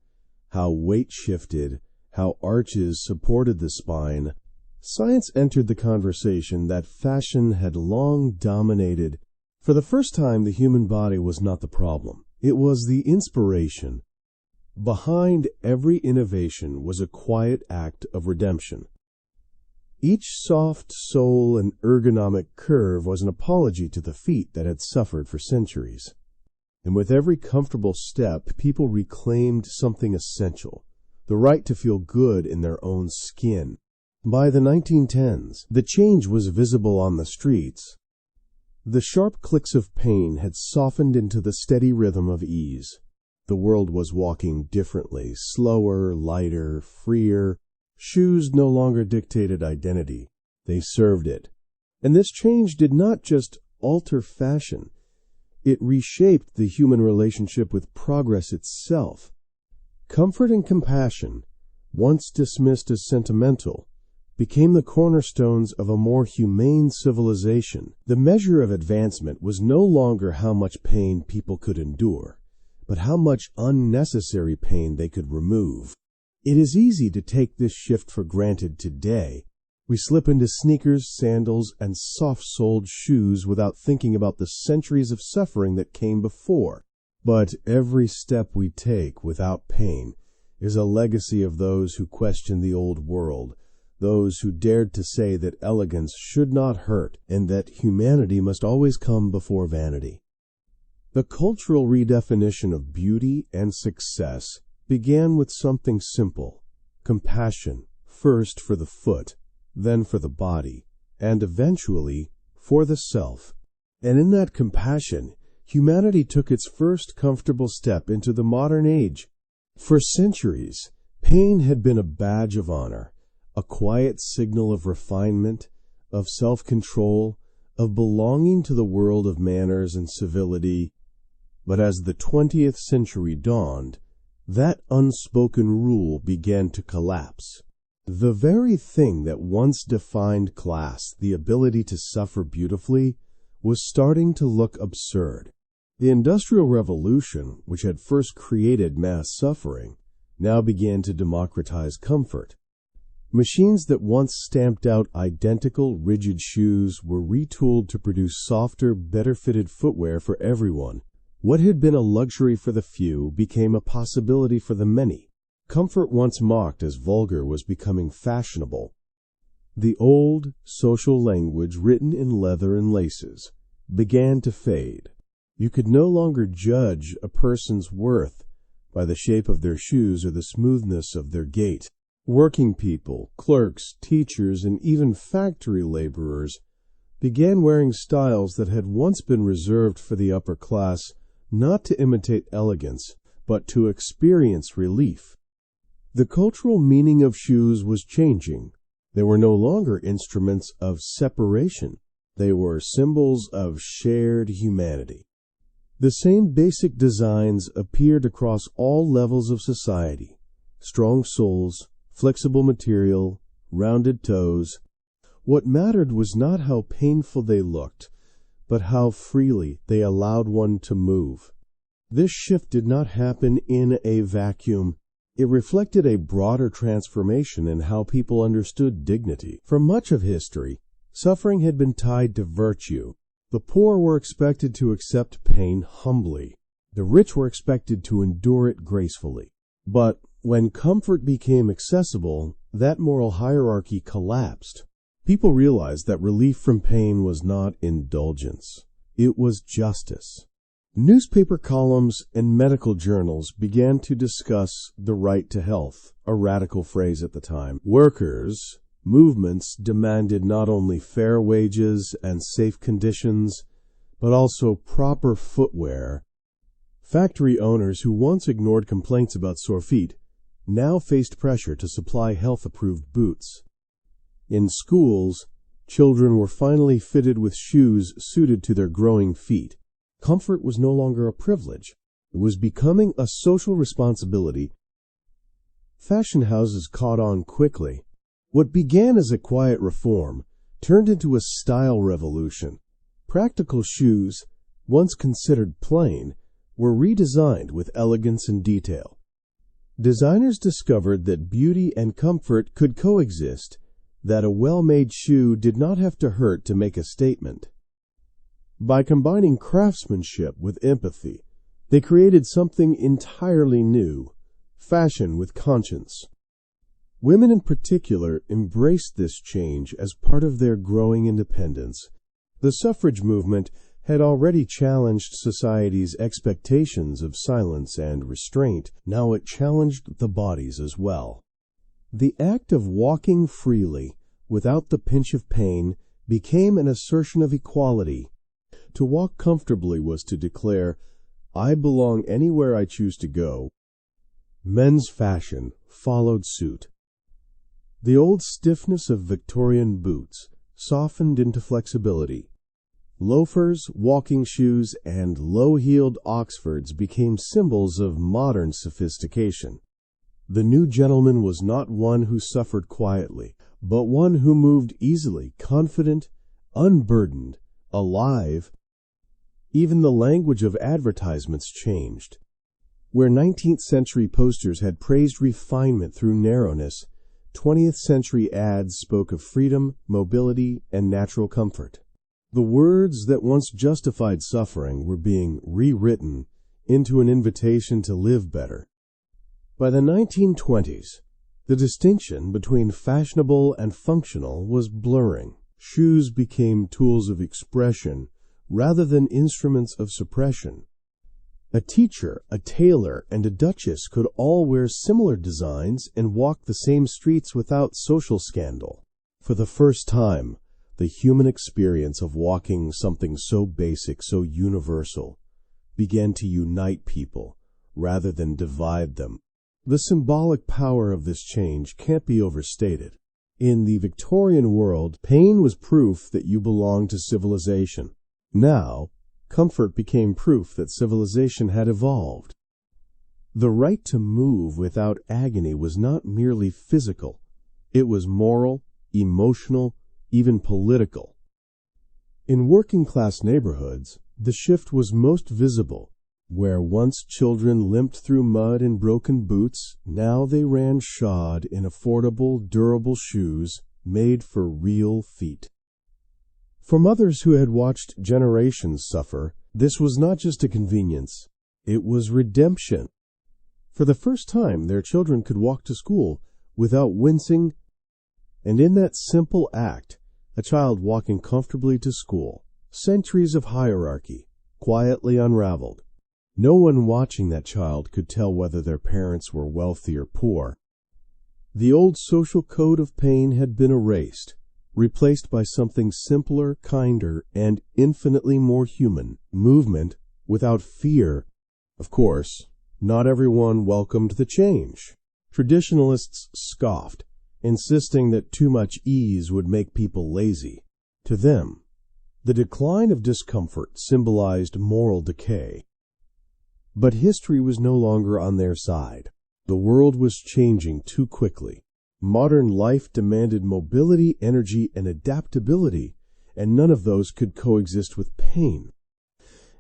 how weight shifted, how arches supported the spine. Science entered the conversation that fashion had long dominated. For the first time, the human body was not the problem. It was the inspiration. Behind every innovation was a quiet act of redemption. Each soft sole and ergonomic curve was an apology to the feet that had suffered for centuries. And with every comfortable step, people reclaimed something essential, the right to feel good in their own skin. By the 1910s, the change was visible on the streets. The sharp clicks of pain had softened into the steady rhythm of ease. The world was walking differently, slower, lighter, freer. Shoes no longer dictated identity. They served it. And this change did not just alter fashion. It reshaped the human relationship with progress itself. Comfort and compassion, once dismissed as sentimental, became the cornerstones of a more humane civilization. The measure of advancement was no longer how much pain people could endure, but how much unnecessary pain they could remove. It is easy to take this shift for granted today. We slip into sneakers, sandals, and soft-soled shoes without thinking about the centuries of suffering that came before. But every step we take without pain is a legacy of those who questioned the old world, those who dared to say that elegance should not hurt and that humanity must always come before vanity. The cultural redefinition of beauty and success began with something simple: compassion, first for the foot, then for the body, and eventually for the self. And in that compassion, humanity took its first comfortable step into the modern age. For centuries, pain had been a badge of honor, a quiet signal of refinement, of self-control, of belonging to the world of manners and civility. But as the 20th century dawned, that unspoken rule began to collapse. The very thing that once defined class, the ability to suffer beautifully, was starting to look absurd. The Industrial Revolution, which had first created mass suffering, now began to democratize comfort. Machines that once stamped out identical, rigid shoes were retooled to produce softer, better-fitted footwear for everyone. What had been a luxury for the few became a possibility for the many. Comfort once mocked as vulgar was becoming fashionable. The old social language written in leather and laces began to fade. You could no longer judge a person's worth by the shape of their shoes or the smoothness of their gait. Working people, clerks, teachers, and even factory laborers began wearing styles that had once been reserved for the upper class, not to imitate elegance, but to experience relief. The cultural meaning of shoes was changing. They were no longer instruments of separation. They were symbols of shared humanity. The same basic designs appeared across all levels of society: strong soles, flexible material, rounded toes. What mattered was not how painful they looked, but how freely they allowed one to move. This shift did not happen in a vacuum. It reflected a broader transformation in how people understood dignity. For much of history, suffering had been tied to virtue. The poor were expected to accept pain humbly. The rich were expected to endure it gracefully. But when comfort became accessible, that moral hierarchy collapsed. People realized that relief from pain was not indulgence. It was justice. Newspaper columns and medical journals began to discuss the right to health, a radical phrase at the time. Workers' movements demanded not only fair wages and safe conditions, but also proper footwear. Factory owners who once ignored complaints about sore feet now faced pressure to supply health-approved boots. In schools, children were finally fitted with shoes suited to their growing feet. Comfort was no longer a privilege. It was becoming a social responsibility. Fashion houses caught on quickly. What began as a quiet reform turned into a style revolution. Practical shoes, once considered plain, were redesigned with elegance and detail. Designers discovered that beauty and comfort could coexist, that a well-made shoe did not have to hurt to make a statement. By combining craftsmanship with empathy, they created something entirely new: fashion with conscience. Women in particular embraced this change as part of their growing independence. The suffrage movement had already challenged society's expectations of silence and restraint. Now it challenged the bodies as well. The act of walking freely, without the pinch of pain, became an assertion of equality. To walk comfortably was to declare, "I belong anywhere I choose to go." Men's fashion followed suit. The old stiffness of Victorian boots softened into flexibility. Loafers, walking shoes, and low-heeled Oxfords became symbols of modern sophistication. The new gentleman was not one who suffered quietly, but one who moved easily, confident, unburdened, alive. Even the language of advertisements changed. Where 19th century posters had praised refinement through narrowness, 20th century ads spoke of freedom, mobility, and natural comfort. The words that once justified suffering were being rewritten into an invitation to live better. By the 1920s, the distinction between fashionable and functional was blurring. Shoes became tools of expression rather than instruments of suppression. A teacher, a tailor, and a duchess could all wear similar designs and walk the same streets without social scandal. For the first time, the human experience of walking something so basic, so universal, began to unite people rather than divide them. The symbolic power of this change can't be overstated. In the Victorian world, pain was proof that you belonged to civilization. Now, comfort became proof that civilization had evolved. The right to move without agony was not merely physical. It was moral, emotional, even political. In working-class neighborhoods, The shift was most visible. Where once children limped through mud in broken boots, now they ran shod in affordable, durable shoes made for real feet. For mothers who had watched generations suffer, this was not just a convenience, it was redemption. For the first time, their children could walk to school without wincing, and in that simple act, a child walking comfortably to school, centuries of hierarchy quietly unraveled. No one watching that child could tell whether their parents were wealthy or poor. The old social code of pain had been erased, replaced by something simpler, kinder, and infinitely more human. Movement without fear. Of course, not everyone welcomed the change. Traditionalists scoffed, insisting that too much ease would make people lazy. To them, the decline of discomfort symbolized moral decay. But history was no longer on their side. The world was changing too quickly. Modern life demanded mobility, energy, and adaptability, and none of those could coexist with pain.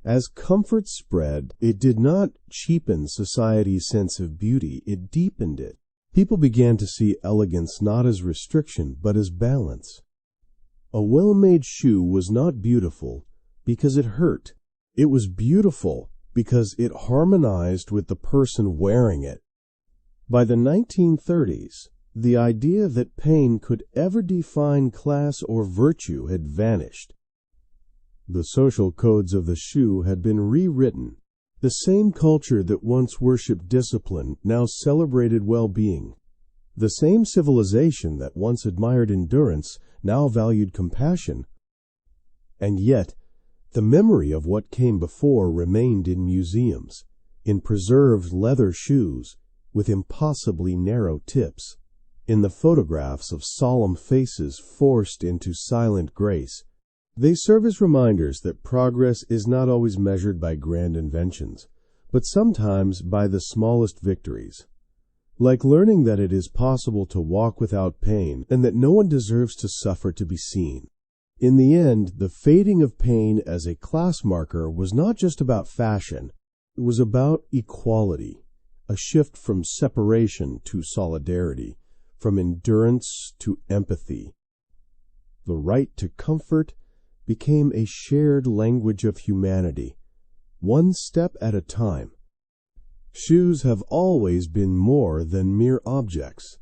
As comfort spread, it did not cheapen society's sense of beauty, it deepened it. People began to see elegance not as restriction, but as balance. A well-made shoe was not beautiful because it hurt. It was beautiful because it harmonized with the person wearing it. By the 1930s, the idea that pain could ever define class or virtue had vanished. The social codes of the shoe had been rewritten. The same culture that once worshipped discipline now celebrated well-being. The same civilization that once admired endurance now valued compassion. And yet, the memory of what came before remained in museums, in preserved leather shoes with impossibly narrow tips, in the photographs of solemn faces forced into silent grace. They serve as reminders that progress is not always measured by grand inventions, but sometimes by the smallest victories. Like learning that it is possible to walk without pain and that no one deserves to suffer to be seen. In the end, the fading of pain as a class marker was not just about fashion. It was about equality, a shift from separation to solidarity, from endurance to empathy. The right to comfort became a shared language of humanity, one step at a time. Shoes have always been more than mere objects.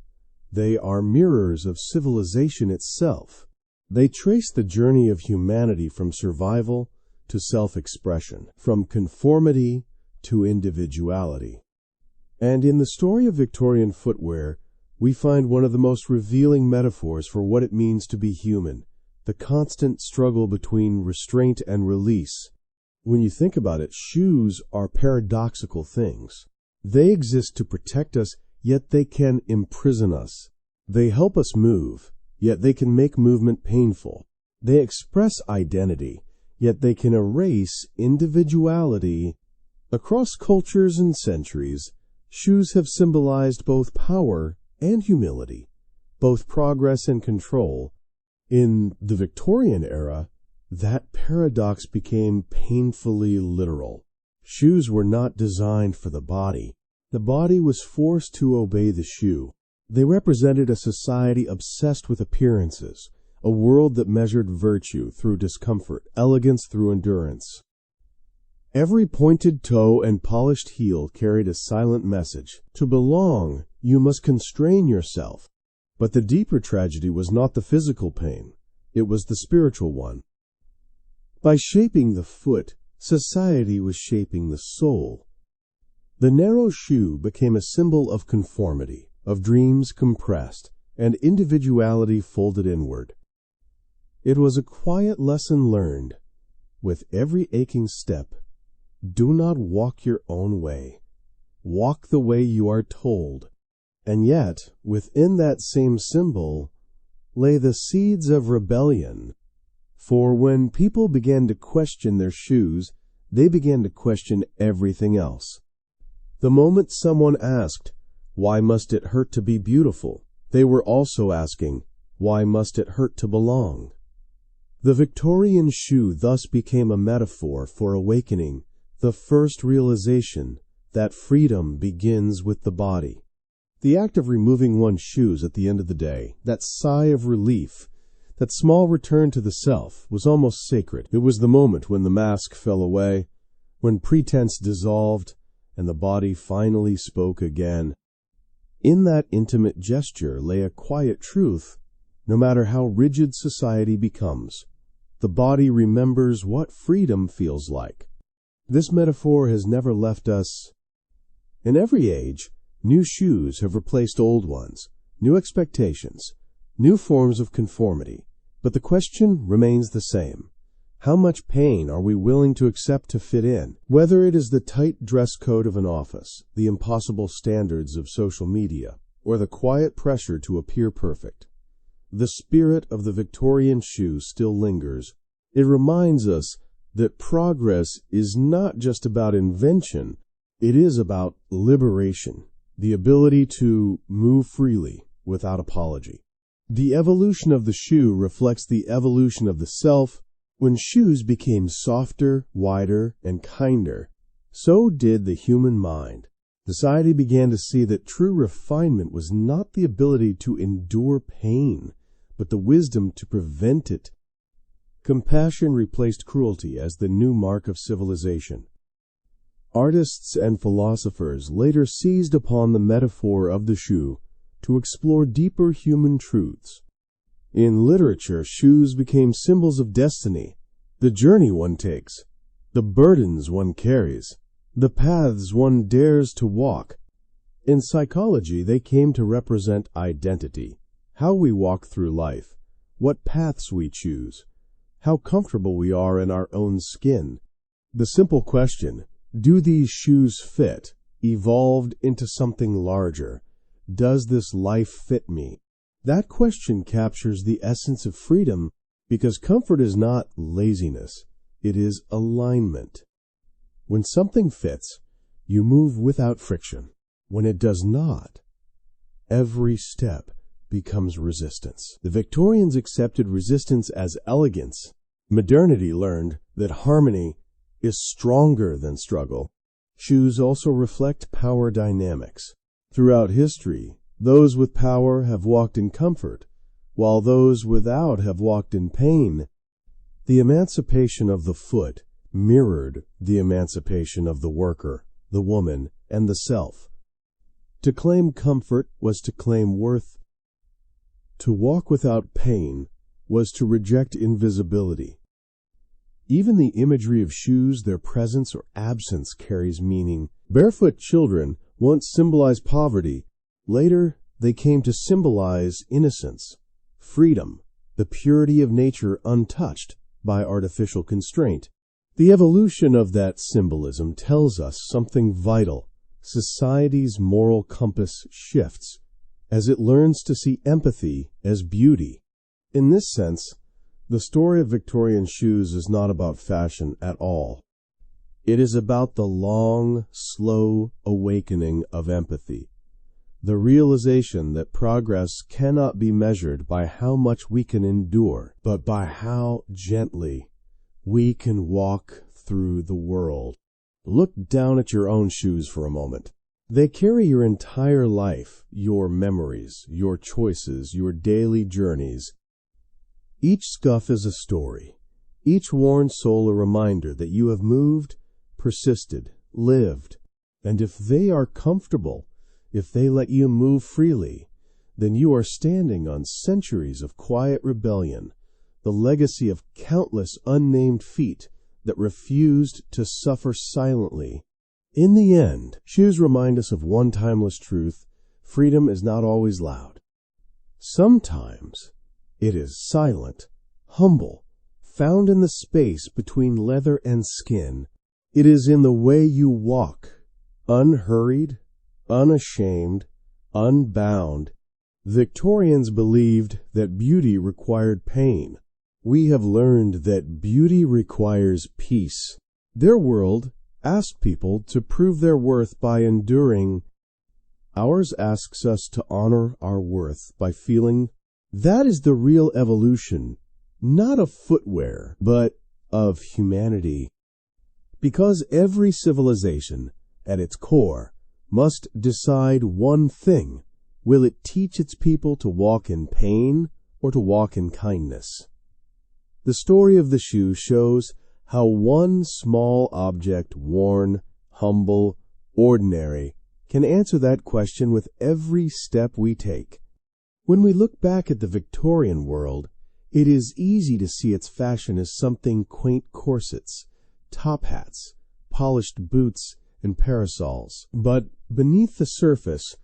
They are mirrors of civilization itself. They trace the journey of humanity from survival to self-expression, from conformity to individuality. And in the story of Victorian footwear, we find one of the most revealing metaphors for what it means to be human, the constant struggle between restraint and release. When you think about it, shoes are paradoxical things. They exist to protect us, yet they can imprison us. They help us move, yet they can make movement painful. They express identity, yet they can erase individuality. Across cultures and centuries, shoes have symbolized both power and humility, both progress and control. In the Victorian era, that paradox became painfully literal. Shoes were not designed for the body. The body was forced to obey the shoe. They represented a society obsessed with appearances, a world that measured virtue through discomfort, elegance through endurance. Every pointed toe and polished heel carried a silent message. To belong, you must constrain yourself. But the deeper tragedy was not the physical pain. It was the spiritual one. By shaping the foot, society was shaping the soul. The narrow shoe became a symbol of conformity, of dreams compressed, and individuality folded inward. It was a quiet lesson learned. With every aching step, do not walk your own way. Walk the way you are told. And yet, within that same symbol, lay the seeds of rebellion. For when people began to question their shoes, they began to question everything else. The moment someone asked, "Why must it hurt to be beautiful?" they were also asking, "Why must it hurt to belong?" The Victorian shoe thus became a metaphor for awakening, the first realization that freedom begins with the body. The act of removing one's shoes at the end of the day, that sigh of relief, that small return to the self, was almost sacred. It was the moment when the mask fell away, when pretense dissolved, and the body finally spoke again. In that intimate gesture lay a quiet truth. No matter how rigid society becomes, the body remembers what freedom feels like. This metaphor has never left us. In every age, new shoes have replaced old ones, new expectations, new forms of conformity. But the question remains the same. How much pain are we willing to accept to fit in? Whether it is the tight dress code of an office, the impossible standards of social media, or the quiet pressure to appear perfect, the spirit of the Victorian shoe still lingers. It reminds us that progress is not just about invention, it is about liberation, the ability to move freely without apology. The evolution of the shoe reflects the evolution of the self. When shoes became softer, wider, and kinder, so did the human mind. Society began to see that true refinement was not the ability to endure pain, but the wisdom to prevent it. Compassion replaced cruelty as the new mark of civilization. Artists and philosophers later seized upon the metaphor of the shoe to explore deeper human truths. In literature, shoes became symbols of destiny, the journey one takes, the burdens one carries, the paths one dares to walk. In psychology, they came to represent identity, how we walk through life, what paths we choose, how comfortable we are in our own skin. The simple question, do these shoes fit, evolved into something larger. Does this life fit me? That question captures the essence of freedom, because comfort is not laziness, it is alignment. When something fits, you move without friction. When it does not, every step becomes resistance. The Victorians accepted resistance as elegance. Modernity learned that harmony is stronger than struggle. Shoes also reflect power dynamics. Throughout history, those with power have walked in comfort, while those without have walked in pain. The emancipation of the foot mirrored the emancipation of the worker, the woman, and the self. To claim comfort was to claim worth. To walk without pain was to reject invisibility. Even the imagery of shoes, their presence or absence, carries meaning. Barefoot children once symbolized poverty. Later, they came to symbolize innocence, freedom, the purity of nature untouched by artificial constraint. The evolution of that symbolism tells us something vital. Society's moral compass shifts as it learns to see empathy as beauty. In this sense, the story of Victorian shoes is not about fashion at all. It is about the long, slow awakening of empathy, the realization that progress cannot be measured by how much we can endure, but by how gently we can walk through the world. Look down at your own shoes for a moment. They carry your entire life, your memories, your choices, your daily journeys. Each scuff is a story, each worn sole a reminder that you have moved, persisted, lived. And if they are comfortable, if they let you move freely, then you are standing on centuries of quiet rebellion, the legacy of countless unnamed feet that refused to suffer silently. In the end, shoes remind us of one timeless truth: freedom is not always loud. Sometimes it is silent, humble, found in the space between leather and skin. It is in the way you walk, unhurried, unashamed, unbound. Victorians believed that beauty required pain. We have learned that beauty requires peace. Their world asked people to prove their worth by enduring. Ours asks us to honor our worth by feeling. That is the real evolution, not of footwear, but of humanity. Because every civilization, at its core, must decide one thing. Will it teach its people to walk in pain or to walk in kindness? The story of the shoe shows how one small object, worn, humble, ordinary, can answer that question with every step we take. When we look back at the Victorian world, it is easy to see its fashion as something quaint corsets, top hats, polished boots, and parasols. But beneath the surface,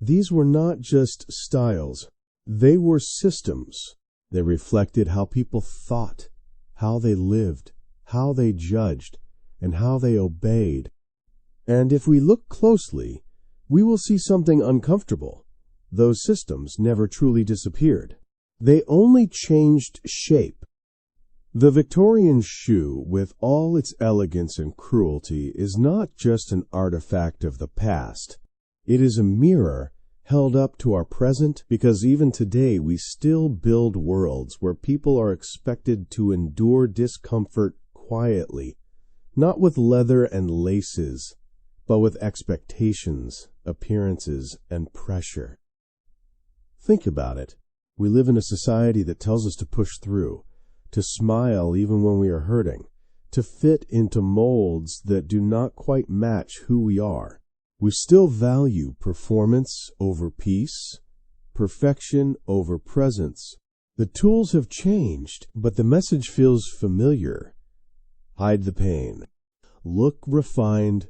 these were not just styles. They were systems. They reflected how people thought, how they lived, how they judged, and how they obeyed. And if we look closely, we will see something uncomfortable. Those systems never truly disappeared. They only changed shape. The Victorian shoe, with all its elegance and cruelty, is not just an artifact of the past. It is a mirror held up to our present, because even today we still build worlds where people are expected to endure discomfort quietly, not with leather and laces, but with expectations, appearances, and pressure. Think about it. We live in a society that tells us to push through, to smile even when we are hurting, to fit into molds that do not quite match who we are. We still value performance over peace, perfection over presence. The tools have changed, but the message feels familiar. Hide the pain. Look refined.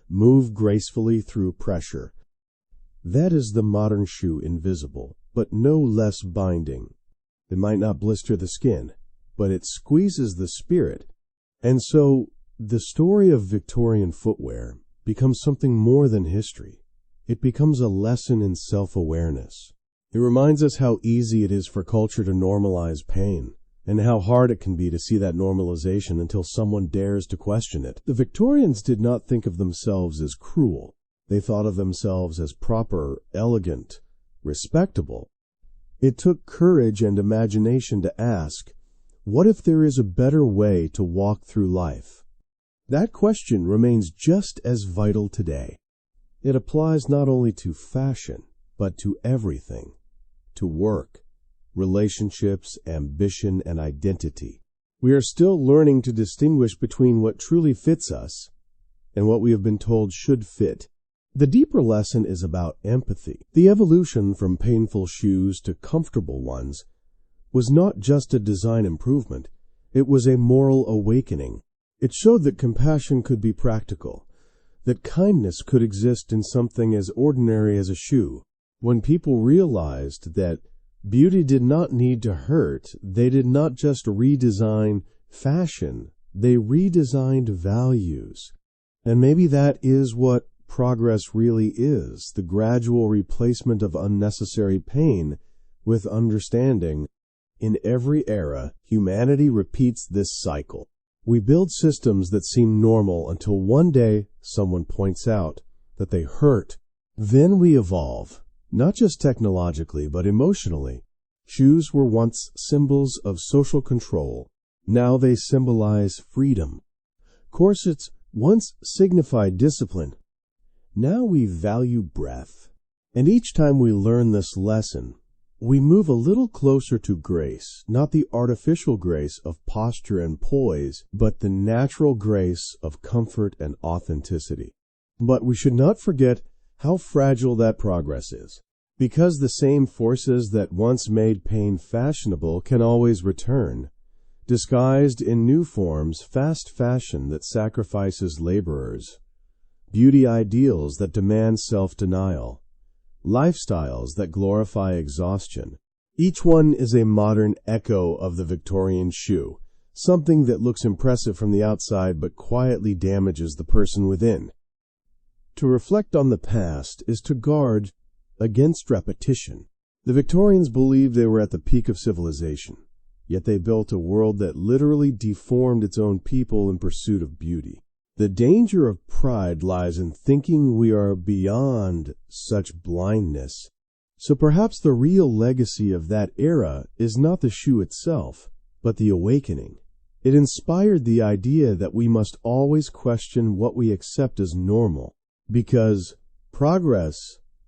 Move gracefully through pressure. That is the modern shoe invisible, but no less binding. It might not blister the skin, but it squeezes the spirit. And so, the story of Victorian footwear becomes something more than history. It becomes a lesson in self-awareness. It reminds us how easy it is for culture to normalize pain, and how hard it can be to see that normalization until someone dares to question it. The Victorians did not think of themselves as cruel. They thought of themselves as proper, elegant, respectable. It took courage and imagination to ask, what if there is a better way to walk through life? That question remains just as vital today. It applies not only to fashion, but to everything, to work, relationships, ambition, and identity. We are still learning to distinguish between what truly fits us and what we have been told should fit. The deeper lesson is about empathy. The evolution from painful shoes to comfortable ones was not just a design improvement, it was a moral awakening. It showed that compassion could be practical, that kindness could exist in something as ordinary as a shoe. When people realized that beauty did not need to hurt, they did not just redesign fashion, they redesigned values. And maybe that is what progress really is, the gradual replacement of unnecessary pain with understanding. In every era, humanity repeats this cycle. We build systems that seem normal until one day someone points out that they hurt. Then we evolve, not just technologically, but emotionally. Shoes were once symbols of social control. Now they symbolize freedom. Corsets once signified discipline. Now we value breath. And each time we learn this lesson, we move a little closer to grace, not the artificial grace of posture and poise, but the natural grace of comfort and authenticity. But we should not forget how fragile that progress is, because the same forces that once made pain fashionable can always return, disguised in new forms, fast fashion that sacrifices laborers, beauty ideals that demand self-denial, lifestyles that glorify exhaustion. Each one is a modern echo of the Victorian shoe, something that looks impressive from the outside but quietly damages the person within. To reflect on the past is to guard against repetition. The Victorians believed they were at the peak of civilization, yet they built a world that literally deformed its own people in pursuit of beauty. The danger of pride lies in thinking we are beyond such blindness. So perhaps the real legacy of that era is not the shoe itself, but the awakening. It inspired the idea that we must always question what we accept as normal, because progress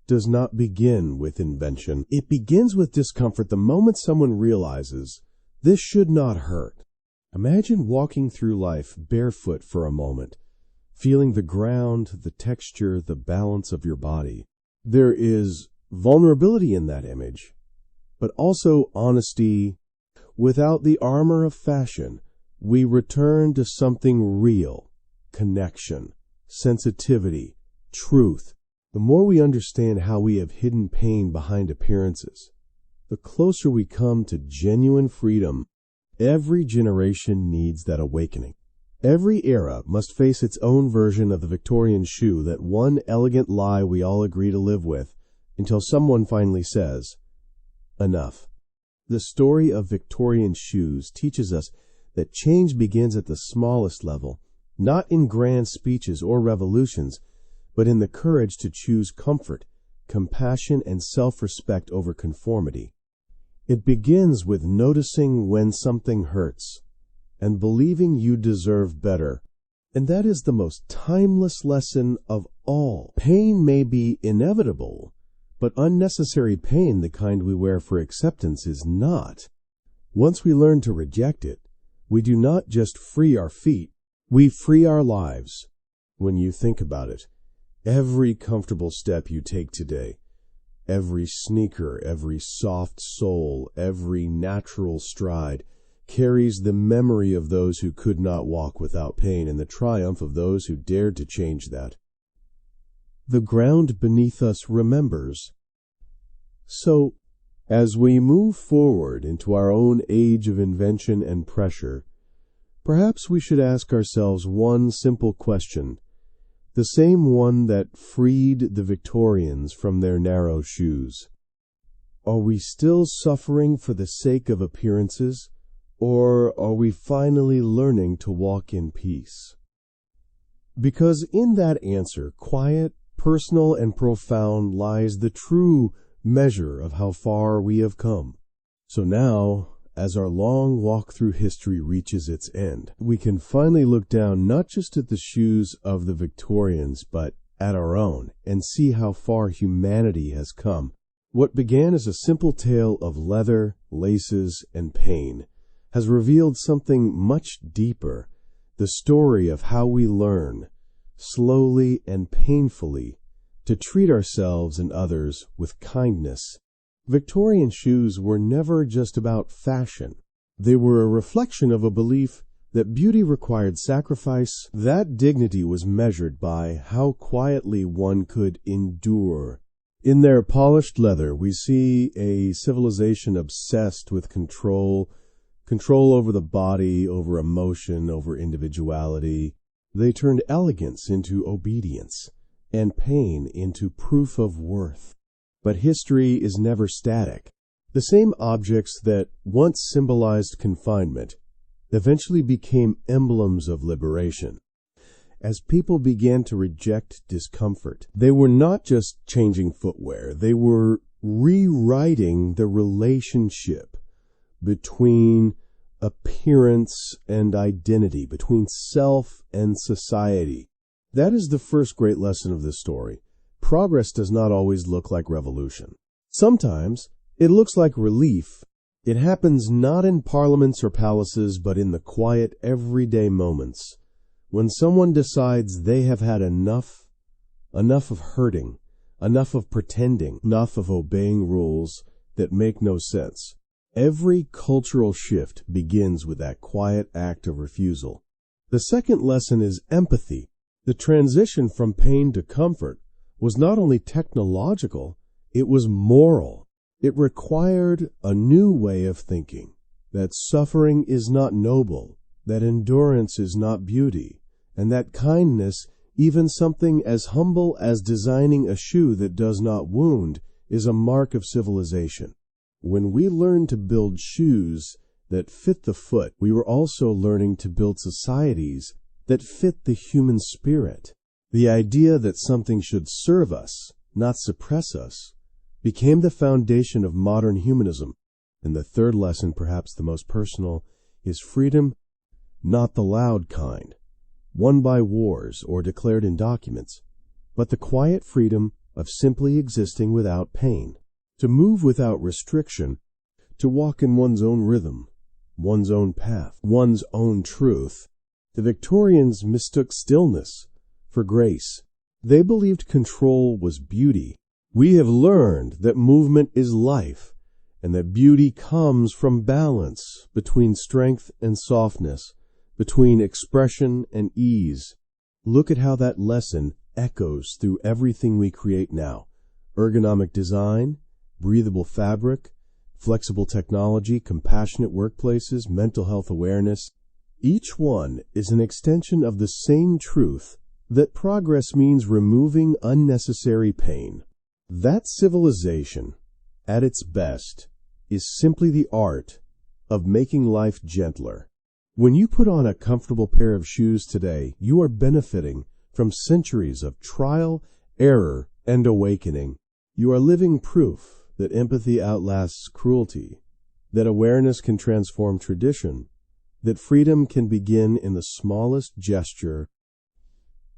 does not begin with invention. It begins with discomfort the moment someone realizes this should not hurt. Imagine walking through life barefoot for a moment, feeling the ground, the texture, the balance of your body. There is vulnerability in that image, but also honesty. Without the armor of fashion, we return to something real: connection, sensitivity, truth. The more we understand how we have hidden pain behind appearances, the closer we come to genuine freedom. Every generation needs that awakening. Every era must face its own version of the Victorian shoe, that one elegant lie we all agree to live with, until someone finally says, enough. The story of Victorian shoes teaches us that change begins at the smallest level, not in grand speeches or revolutions, but in the courage to choose comfort, compassion, and self-respect over conformity. It begins with noticing when something hurts and believing you deserve better. And that is the most timeless lesson of all. Pain may be inevitable, but unnecessary pain, the kind we wear for acceptance, is not. Once we learn to reject it, we do not just free our feet, we free our lives. When you think about it, every comfortable step you take today, every sneaker, every soft sole, every natural stride carries the memory of those who could not walk without pain and the triumph of those who dared to change that. The ground beneath us remembers. So, as we move forward into our own age of invention and pressure, perhaps we should ask ourselves one simple question, the same one that freed the Victorians from their narrow shoes. Are we still suffering for the sake of appearances, or are we finally learning to walk in peace? Because in that answer, quiet, personal, and profound, lies the true measure of how far we have come. So now, as our long walk through history reaches its end, we can finally look down not just at the shoes of the Victorians, but at our own, and see how far humanity has come. What began as a simple tale of leather, laces, and pain has revealed something much deeper, the story of how we learn, slowly and painfully, to treat ourselves and others with kindness. Victorian shoes were never just about fashion. They were a reflection of a belief that beauty required sacrifice. That dignity was measured by how quietly one could endure. In their polished leather, we see a civilization obsessed with control over the body, over emotion, over individuality. They turned elegance into obedience, and pain into proof of worth. But history is never static. The same objects that once symbolized confinement eventually became emblems of liberation. As people began to reject discomfort, they were not just changing footwear, they were rewriting the relationship between appearance and identity, between self and society. That is the first great lesson of this story. Progress does not always look like revolution. Sometimes it looks like relief. It happens not in parliaments or palaces, but in the quiet, everyday moments, when someone decides they have had enough of hurting, enough of pretending, enough of obeying rules that make no sense. Every cultural shift begins with that quiet act of refusal. The second lesson is empathy. The transition from pain to comfort was not only technological, it was moral. It required a new way of thinking, that suffering is not noble, that endurance is not beauty, and that kindness, even something as humble as designing a shoe that does not wound, is a mark of civilization. When we learn to build shoes that fit the foot, we were also learning to build societies that fit the human spirit. The idea that something should serve us, not suppress us, became the foundation of modern humanism. And the third lesson, perhaps the most personal, is freedom not the loud kind, won by wars or declared in documents, but the quiet freedom of simply existing without pain, to move without restriction, to walk in one's own rhythm, one's own path, one's own truth. The Victorians mistook stillness for grace. They believed control was beauty. We have learned that movement is life, and that beauty comes from balance between strength and softness, between expression and ease. Look at how that lesson echoes through everything we create now. Ergonomic design, breathable fabric, flexible technology, compassionate workplaces, mental health awareness. Each one is an extension of the same truth that progress means removing unnecessary pain. That civilization, at its best, is simply the art of making life gentler. When you put on a comfortable pair of shoes today, you are benefiting from centuries of trial, error, and awakening. You are living proof that empathy outlasts cruelty, that awareness can transform tradition, that freedom can begin in the smallest gesture.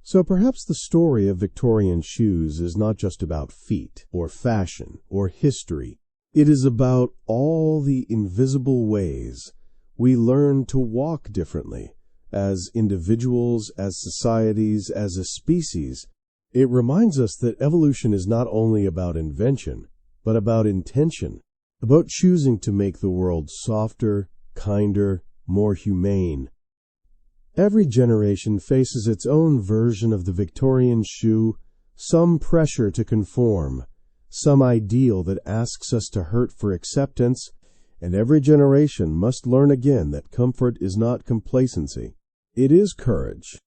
So perhaps the story of Victorian shoes is not just about feet, or fashion, or history. It is about all the invisible ways we learn to walk differently, as individuals, as societies, as a species. It reminds us that evolution is not only about invention, but about intention, about choosing to make the world softer, kinder, more humane. Every generation faces its own version of the Victorian shoe, some pressure to conform, some ideal that asks us to hurt for acceptance, and every generation must learn again that comfort is not complacency. It is courage.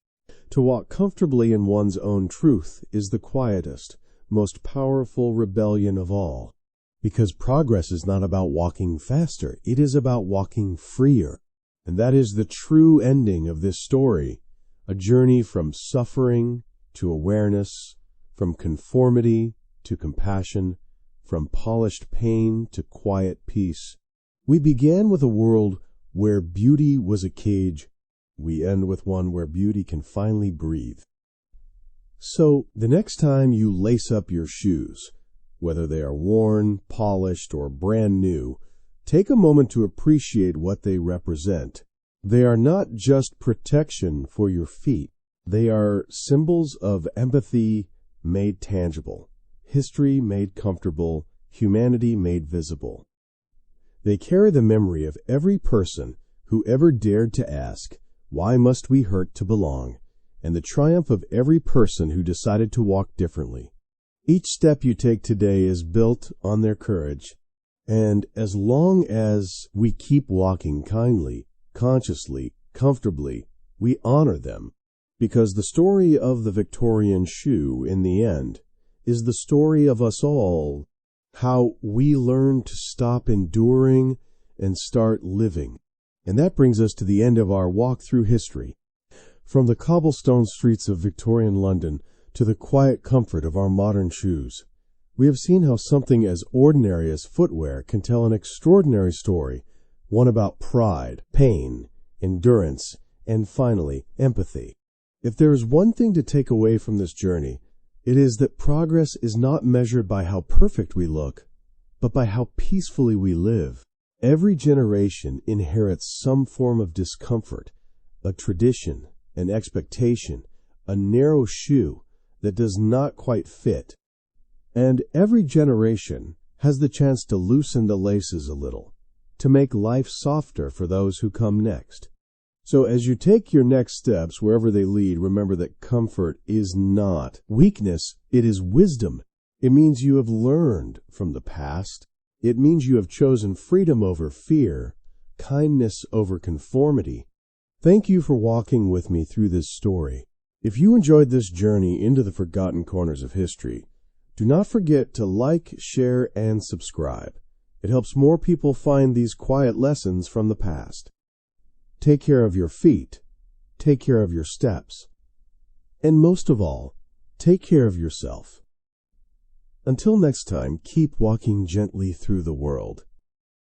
To walk comfortably in one's own truth is the quietest, most powerful rebellion of all. Because progress is not about walking faster, it is about walking freer. And that is the true ending of this story, a journey from suffering to awareness, from conformity to compassion, from polished pain to quiet peace. We began with a world where beauty was a cage. We end with one where beauty can finally breathe. So, the next time you lace up your shoes, whether they are worn, polished, or brand new, take a moment to appreciate what they represent. They are not just protection for your feet. They are symbols of empathy made tangible, history made comfortable, humanity made visible. They carry the memory of every person who ever dared to ask, "Why must we hurt to belong?" and the triumph of every person who decided to walk differently. Each step you take today is built on their courage. And as long as we keep walking kindly, consciously, comfortably, we honor them. Because the story of the Victorian shoe, in the end, is the story of us all, how we learn to stop enduring and start living. And that brings us to the end of our walk through history. From the cobblestone streets of Victorian London to the quiet comfort of our modern shoes, we have seen how something as ordinary as footwear can tell an extraordinary story, one about pride, pain, endurance, and finally, empathy. If there is one thing to take away from this journey, it is that progress is not measured by how perfect we look, but by how peacefully we live. Every generation inherits some form of discomfort, a tradition, an expectation, a narrow shoe that does not quite fit. And every generation has the chance to loosen the laces a little, to make life softer for those who come next. So as you take your next steps, wherever they lead, remember that comfort is not weakness, it is wisdom. It means you have learned from the past. It means you have chosen freedom over fear, kindness over conformity. Thank you for walking with me through this story. If you enjoyed this journey into the forgotten corners of history, do not forget to like, share, and subscribe. It helps more people find these quiet lessons from the past. Take care of your feet. Take care of your steps. And most of all, take care of yourself. Until next time, keep walking gently through the world.